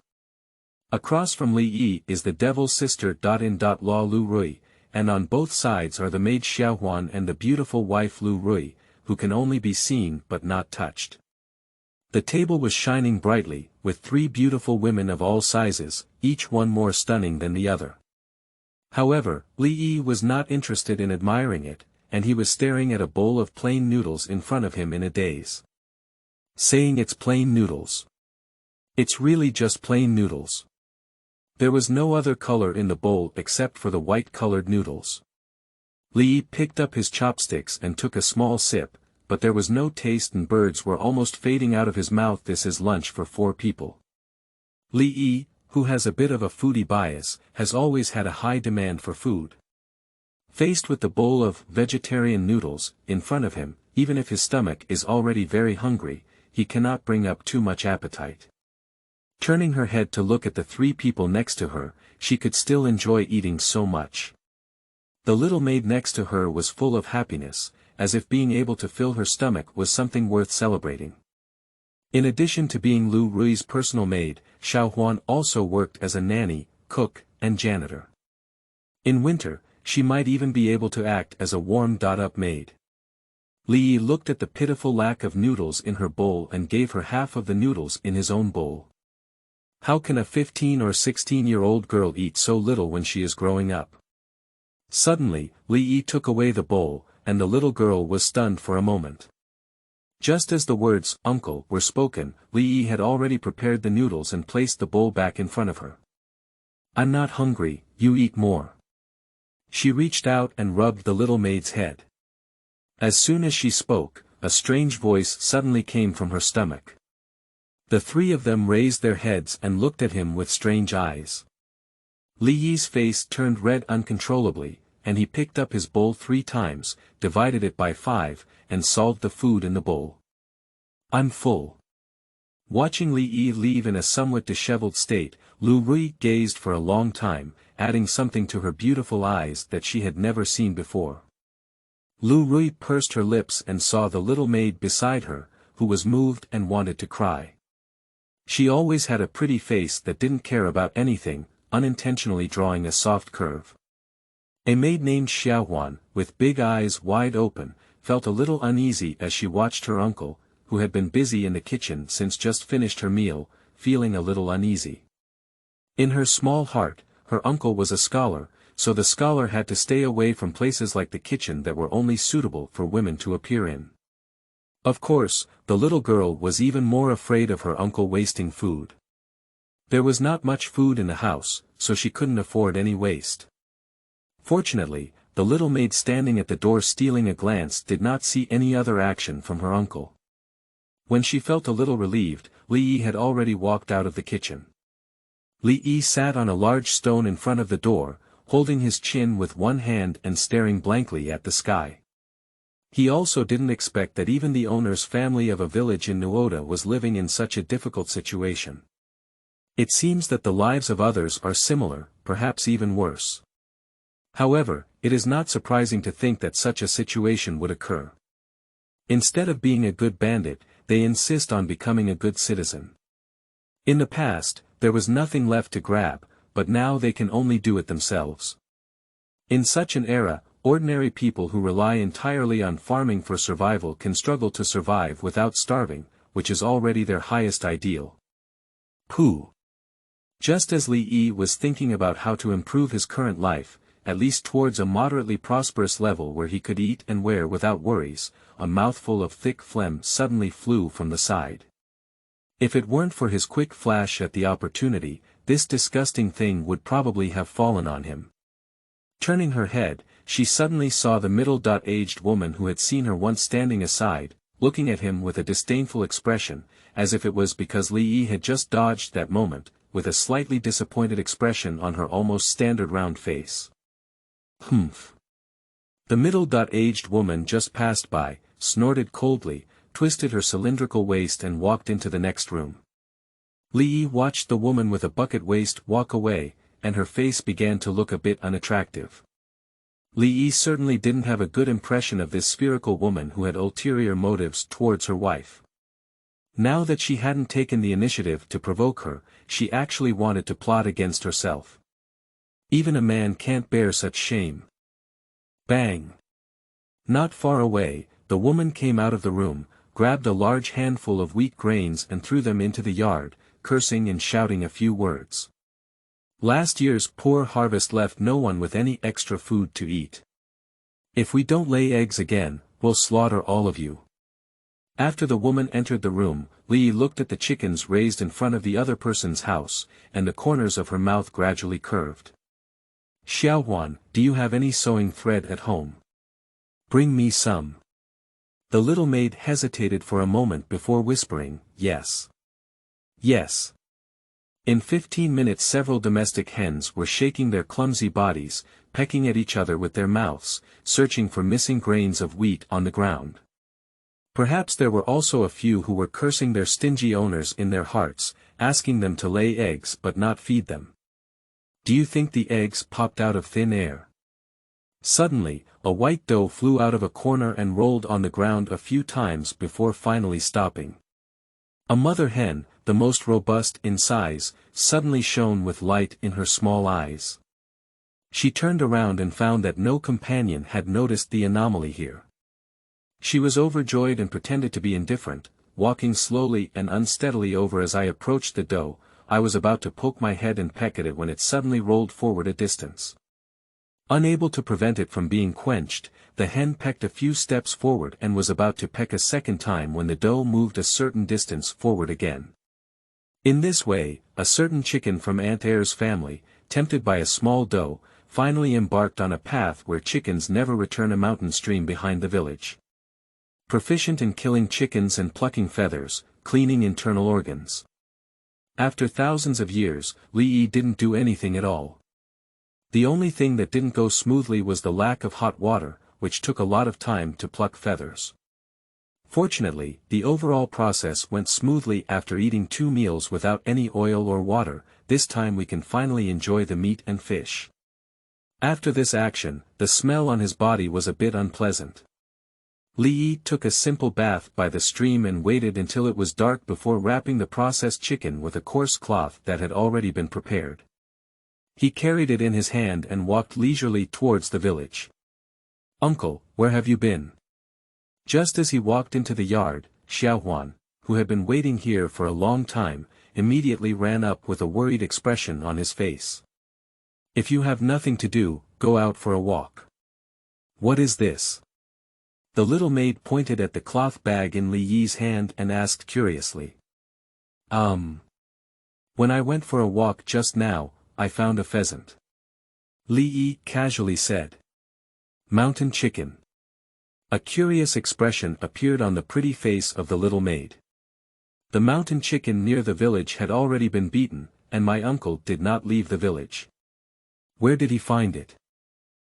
Across from Li Yi is the devil's sister. Law Lu Rui, and on both sides are the maid Xiaohuan and the beautiful wife Lu Rui, who can only be seen but not touched. The table was shining brightly, with 3 beautiful women of all sizes, each one more stunning than the other. However, Li Yi was not interested in admiring it, and he was staring at a bowl of plain noodles in front of him in a daze. Saying it's plain noodles. It's really just plain noodles. There was no other color in the bowl except for the white-colored noodles. Li Yi picked up his chopsticks and took a small sip, but there was no taste and birds were almost fading out of his mouth. This is lunch for 4 people. Li Yi, who has a bit of a foodie bias, has always had a high demand for food. Faced with the bowl of vegetarian noodles in front of him, even if his stomach is already very hungry, he cannot bring up too much appetite. Turning her head to look at the 3 people next to her, she could still enjoy eating so much. The little maid next to her was full of happiness, as if being able to fill her stomach was something worth celebrating. In addition to being Lu Rui's personal maid, Xiao Huan also worked as a nanny, cook, and janitor. In winter, she might even be able to act as a warmed-up maid. Li Yi looked at the pitiful lack of noodles in her bowl and gave her half of the noodles in his own bowl. How can a 15 or 16-year-old girl eat so little when she is growing up? Suddenly, Li Yi took away the bowl, and the little girl was stunned for a moment. Just as the words, "Uncle," were spoken, Li Yi had already prepared the noodles and placed the bowl back in front of her. "I'm not hungry, you eat more." She reached out and rubbed the little maid's head. As soon as she spoke, a strange voice suddenly came from her stomach. The 3 of them raised their heads and looked at him with strange eyes. Li Yi's face turned red uncontrollably, and he picked up his bowl 3 times, divided it by 5, and solved the food in the bowl. "I'm full." Watching Li Yi leave in a somewhat disheveled state, Lu Rui gazed for a long time, adding something to her beautiful eyes that she had never seen before. Lu Rui pursed her lips and saw the little maid beside her, who was moved and wanted to cry. She always had a pretty face that didn't care about anything, unintentionally drawing a soft curve. A maid named Xiaohuan, with big eyes wide open, felt a little uneasy as she watched her uncle, who had been busy in the kitchen since just finished her meal, feeling a little uneasy. In her small heart, her uncle was a scholar, so the scholar had to stay away from places like the kitchen that were only suitable for women to appear in. Of course, the little girl was even more afraid of her uncle wasting food. There was not much food in the house, so she couldn't afford any waste. Fortunately, the little maid standing at the door stealing a glance did not see any other action from her uncle. When she felt a little relieved, Li Yi had already walked out of the kitchen. Li Yi sat on a large stone in front of the door, holding his chin with one hand and staring blankly at the sky. He also didn't expect that even the owner's family of a village in Nuoda was living in such a difficult situation. It seems that the lives of others are similar, perhaps even worse. However, it is not surprising to think that such a situation would occur. Instead of being a good bandit, they insist on becoming a good citizen. In the past, there was nothing left to grab, but now they can only do it themselves. In such an era, ordinary people who rely entirely on farming for survival can struggle to survive without starving, which is already their highest ideal. Pooh! Just as Li Yi was thinking about how to improve his current life, at least towards a moderately prosperous level where he could eat and wear without worries, a mouthful of thick phlegm suddenly flew from the side. If it weren't for his quick flash at the opportunity, this disgusting thing would probably have fallen on him. Turning her head, she suddenly saw the middle-aged woman who had seen her once standing aside, looking at him with a disdainful expression, as if it was because Li Yi had just dodged that moment, with a slightly disappointed expression on her almost standard round face. Humph. The middle-aged woman just passed by, snorted coldly, twisted her cylindrical waist and walked into the next room. Li Yi watched the woman with a bucket waist walk away, and her face began to look a bit unattractive. Li Yi certainly didn't have a good impression of this spherical woman who had ulterior motives towards her wife. Now that she hadn't taken the initiative to provoke her, she actually wanted to plot against herself. Even a man can't bear such shame. Bang! Not far away, the woman came out of the room, grabbed a large handful of wheat grains and threw them into the yard, cursing and shouting a few words. Last year's poor harvest left no one with any extra food to eat. If we don't lay eggs again, we'll slaughter all of you. After the woman entered the room, Li Yi looked at the chickens raised in front of the other person's house, and the corners of her mouth gradually curved. Xiaohuan, do you have any sewing thread at home? Bring me some. The little maid hesitated for a moment before whispering, "Yes. Yes." In 15 minutes several domestic hens were shaking their clumsy bodies, pecking at each other with their mouths, searching for missing grains of wheat on the ground. Perhaps there were also a few who were cursing their stingy owners in their hearts, asking them to lay eggs but not feed them. Do you think the eggs popped out of thin air? Suddenly, a white doe flew out of a corner and rolled on the ground a few times before finally stopping. A mother hen, the most robust in size, suddenly shone with light in her small eyes. She turned around and found that no companion had noticed the anomaly here. She was overjoyed and pretended to be indifferent, walking slowly and unsteadily over. As I approached the doe, I was about to poke my head and peck at it when it suddenly rolled forward a distance. Unable to prevent it from being quenched, the hen pecked a few steps forward and was about to peck a second time when the doe moved a certain distance forward again. In this way, a certain chicken from Aunt Air's family, tempted by a small doe, finally embarked on a path where chickens never return. A mountain stream behind the village. Proficient in killing chickens and plucking feathers, cleaning internal organs. After thousands of years, Li Yi didn't do anything at all. The only thing that didn't go smoothly was the lack of hot water, which took a lot of time to pluck feathers. Fortunately, the overall process went smoothly. After eating 2 meals without any oil or water, this time we can finally enjoy the meat and fish. After this action, the smell on his body was a bit unpleasant. Li Yi took a simple bath by the stream and waited until it was dark before wrapping the processed chicken with a coarse cloth that had already been prepared. He carried it in his hand and walked leisurely towards the village. "Uncle, where have you been?" Just as he walked into the yard, Xiaohuan, who had been waiting here for a long time, immediately ran up with a worried expression on his face. "If you have nothing to do, go out for a walk." "What is this?" The little maid pointed at the cloth bag in Li Yi's hand and asked curiously. When I went for a walk just now, I found a pheasant." Li Yi casually said. "Mountain chicken." A curious expression appeared on the pretty face of the little maid. The mountain chicken near the village had already been beaten, and my uncle did not leave the village. Where did he find it?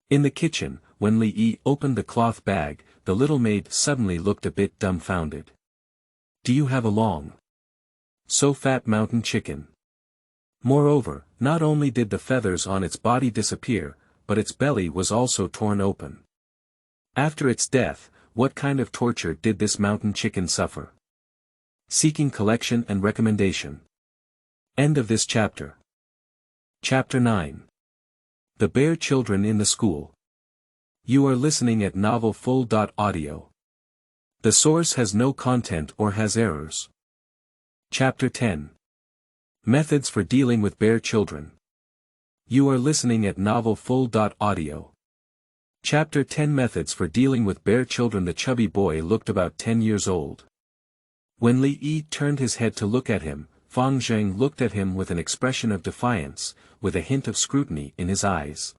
In the kitchen. When Li Yi opened the cloth bag, the little maid suddenly looked a bit dumbfounded. "Do you have a long, so fat mountain chicken?" Moreover, not only did the feathers on its body disappear, but its belly was also torn open. After its death, what kind of torture did this mountain chicken suffer? Seeking collection and recommendation. End of this chapter. Chapter 9. The Bear Children in the School. You are listening at novelfull.audio. The source has no content or has errors. Chapter 10. Methods for dealing with bear children. You are listening at novelfull.audio. Chapter 10. Methods for dealing with bear children. The chubby boy looked about 10 years old. When Li Yi turned his head to look at him, Fang Zheng looked at him with an expression of defiance, with a hint of scrutiny in his eyes.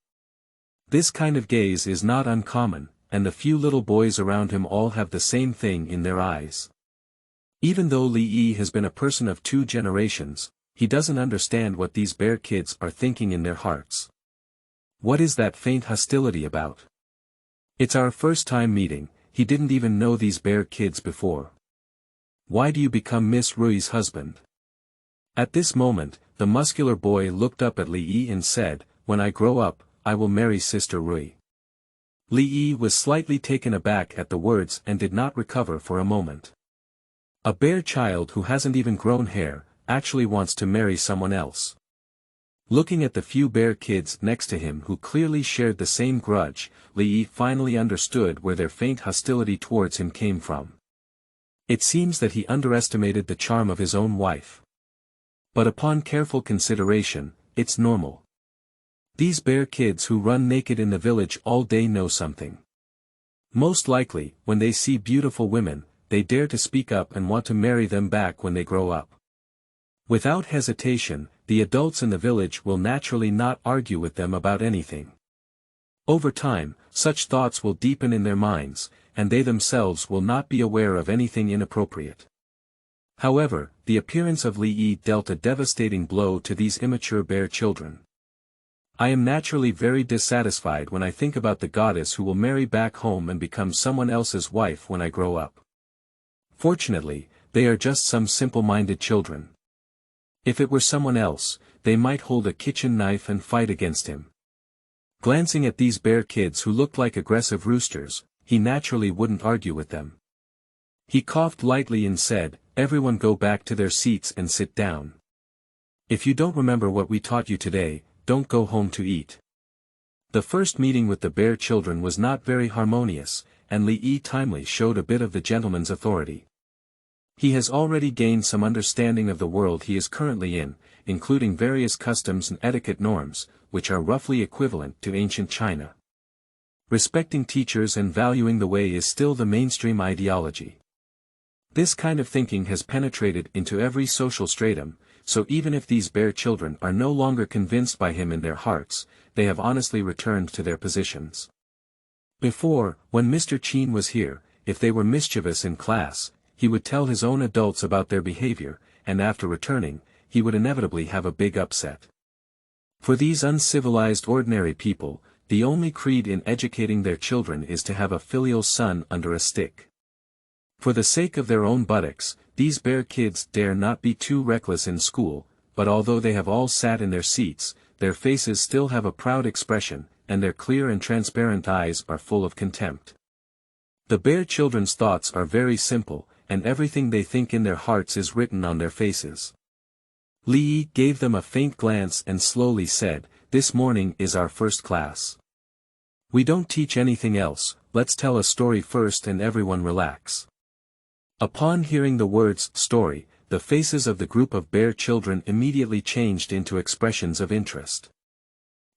This kind of gaze is not uncommon, and the few little boys around him all have the same thing in their eyes. Even though Li Yi has been a person of 2 generations, he doesn't understand what these bear kids are thinking in their hearts. What is that faint hostility about? It's our first time meeting. He didn't even know these bear kids before. Why do you become Miss Rui's husband? At this moment, the muscular boy looked up at Li Yi and said, "When I grow up, I will marry Sister Rui." Li Yi was slightly taken aback at the words and did not recover for a moment. A bear child who hasn't even grown hair, actually wants to marry someone else. Looking at the few bear kids next to him who clearly shared the same grudge, Li Yi finally understood where their faint hostility towards him came from. It seems that he underestimated the charm of his own wife. But upon careful consideration, it's normal. These bear kids who run naked in the village all day know something. Most likely, when they see beautiful women, they dare to speak up and want to marry them back when they grow up. Without hesitation, the adults in the village will naturally not argue with them about anything. Over time, such thoughts will deepen in their minds, and they themselves will not be aware of anything inappropriate. However, the appearance of Li Yi dealt a devastating blow to these immature bear children. I am naturally very dissatisfied when I think about the goddess who will marry back home and become someone else's wife when I grow up. Fortunately, they are just some simple-minded children. If it were someone else, they might hold a kitchen knife and fight against him. Glancing at these bear kids who looked like aggressive roosters, he naturally wouldn't argue with them. He coughed lightly and said, "Everyone go back to their seats and sit down. If you don't remember what we taught you today, don't go home to eat." The first meeting with the bear children was not very harmonious, and Li Yi timely showed a bit of the gentleman's authority. He has already gained some understanding of the world he is currently in, including various customs and etiquette norms, which are roughly equivalent to ancient China. Respecting teachers and valuing the way is still the mainstream ideology. This kind of thinking has penetrated into every social stratum, so even if these bear children are no longer convinced by him in their hearts, they have honestly returned to their positions. Before, when Mr. Qin was here, if they were mischievous in class, he would tell his own adults about their behavior, and after returning, he would inevitably have a big upset. For these uncivilized ordinary people, the only creed in educating their children is to have a filial son under a stick. For the sake of their own buttocks, these bear kids dare not be too reckless in school, but although they have all sat in their seats, their faces still have a proud expression, and their clear and transparent eyes are full of contempt. The bear children's thoughts are very simple, and everything they think in their hearts is written on their faces. Li Yi gave them a faint glance and slowly said, "This morning is our first class. We don't teach anything else, let's tell a story first and everyone relax." Upon hearing the words, "story," the faces of the group of bear children immediately changed into expressions of interest.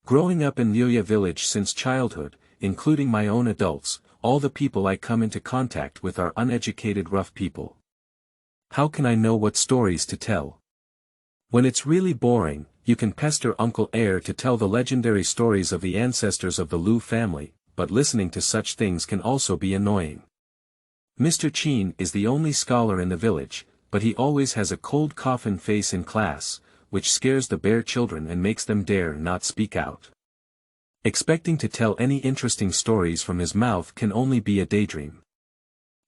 Growing up in Liuya village since childhood, including my own adults, all the people I come into contact with are uneducated rough people. How can I know what stories to tell? When it's really boring, you can pester Uncle Air to tell the legendary stories of the ancestors of the Lu family, but listening to such things can also be annoying. Mr. Qin is the only scholar in the village, but he always has a cold coffin face in class, which scares the bear children and makes them dare not speak out. Expecting to tell any interesting stories from his mouth can only be a daydream.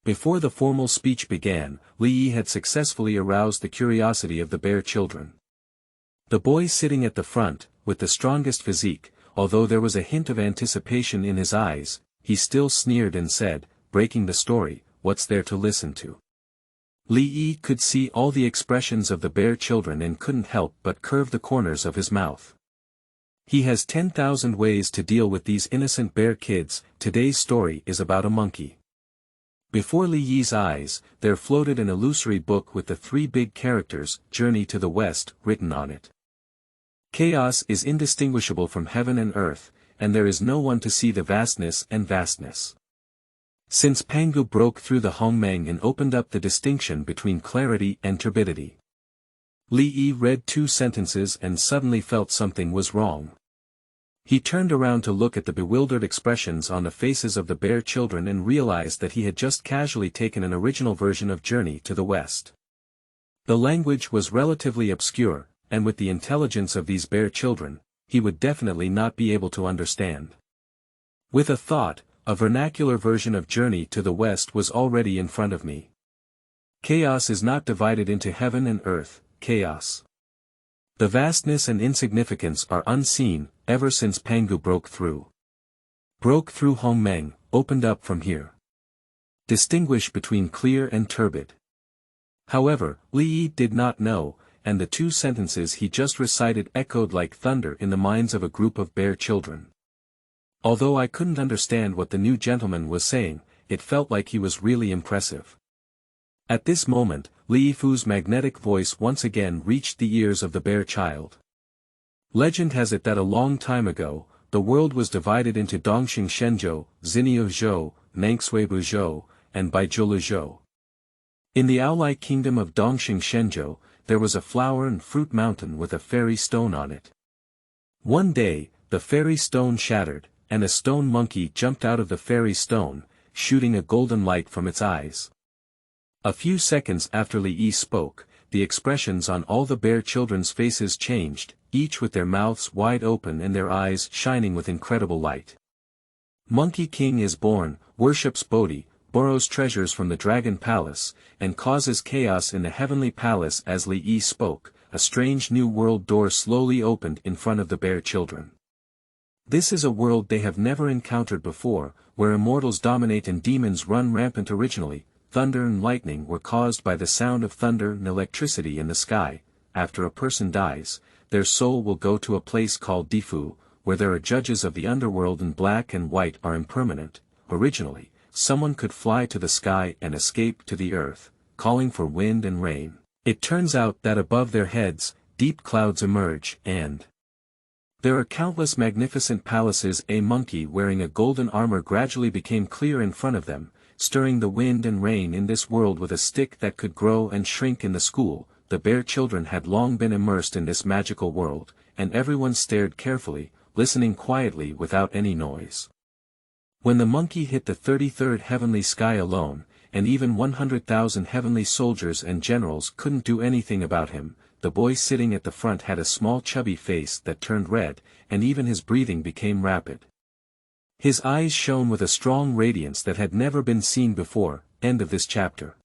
Before the formal speech began, Li Yi had successfully aroused the curiosity of the bear children. The boy sitting at the front, with the strongest physique, although there was a hint of anticipation in his eyes, he still sneered and said, breaking the story, "What's there to listen to?" Li Yi could see all the expressions of the bear children and couldn't help but curve the corners of his mouth. He has 10,000 ways to deal with these innocent bear kids. Today's story is about a monkey. Before Li Yi's eyes, there floated an illusory book with the 3 big characters, "Journey to the West," written on it. Chaos is indistinguishable from heaven and earth, and there is no one to see the vastness and vastness. Since Pangu broke through the Hongmeng and opened up the distinction between clarity and turbidity. Li Yi read 2 sentences and suddenly felt something was wrong. He turned around to look at the bewildered expressions on the faces of the bear children and realized that he had just casually taken an original version of Journey to the West. The language was relatively obscure, and with the intelligence of these bear children, he would definitely not be able to understand. With a thought, a vernacular version of Journey to the West was already in front of me. Chaos is not divided into heaven and earth, chaos. The vastness and insignificance are unseen, ever since Pangu broke through. Broke through Hongmeng, opened up from here. Distinguish between clear and turbid. However, Li Yi did not know, and the 2 sentences he just recited echoed like thunder in the minds of a group of bear children. Although I couldn't understand what the new gentleman was saying, it felt like he was really impressive. At this moment, Li Yifu's magnetic voice once again reached the ears of the bear child. Legend has it that a long time ago, the world was divided into Dongxing Shenzhou, Xiniu Zhou, Nangshuibu Zhou, and Baizhou Zhou. In the owl-like kingdom of Dongxing Shenzhou, there was a flower and fruit mountain with a fairy stone on it. One day, the fairy stone shattered, and a stone monkey jumped out of the fairy stone, shooting a golden light from its eyes. A few seconds after Li Yi spoke, the expressions on all the bear children's faces changed, each with their mouths wide open and their eyes shining with incredible light. Monkey King is born, worships Bodhi, borrows treasures from the Dragon Palace, and causes chaos in the Heavenly Palace. As Li Yi spoke, a strange new world door slowly opened in front of the bear children. This is a world they have never encountered before, where immortals dominate and demons run rampant. Originally, thunder and lightning were caused by the sound of thunder and electricity in the sky. After a person dies, their soul will go to a place called Difu, where there are judges of the underworld, and black and white are impermanent. Originally, someone could fly to the sky and escape to the earth, calling for wind and rain. It turns out that above their heads, deep clouds emerge, and there are countless magnificent palaces. A monkey wearing a golden armor gradually became clear in front of them, stirring the wind and rain in this world with a stick that could grow and shrink. In the school, the bear children had long been immersed in this magical world, and everyone stared carefully, listening quietly without any noise. When the monkey hit the 33rd heavenly sky alone, and even 100,000 heavenly soldiers and generals couldn't do anything about him, the boy sitting at the front had a small chubby face that turned red, and even his breathing became rapid. His eyes shone with a strong radiance that had never been seen before. End of this chapter.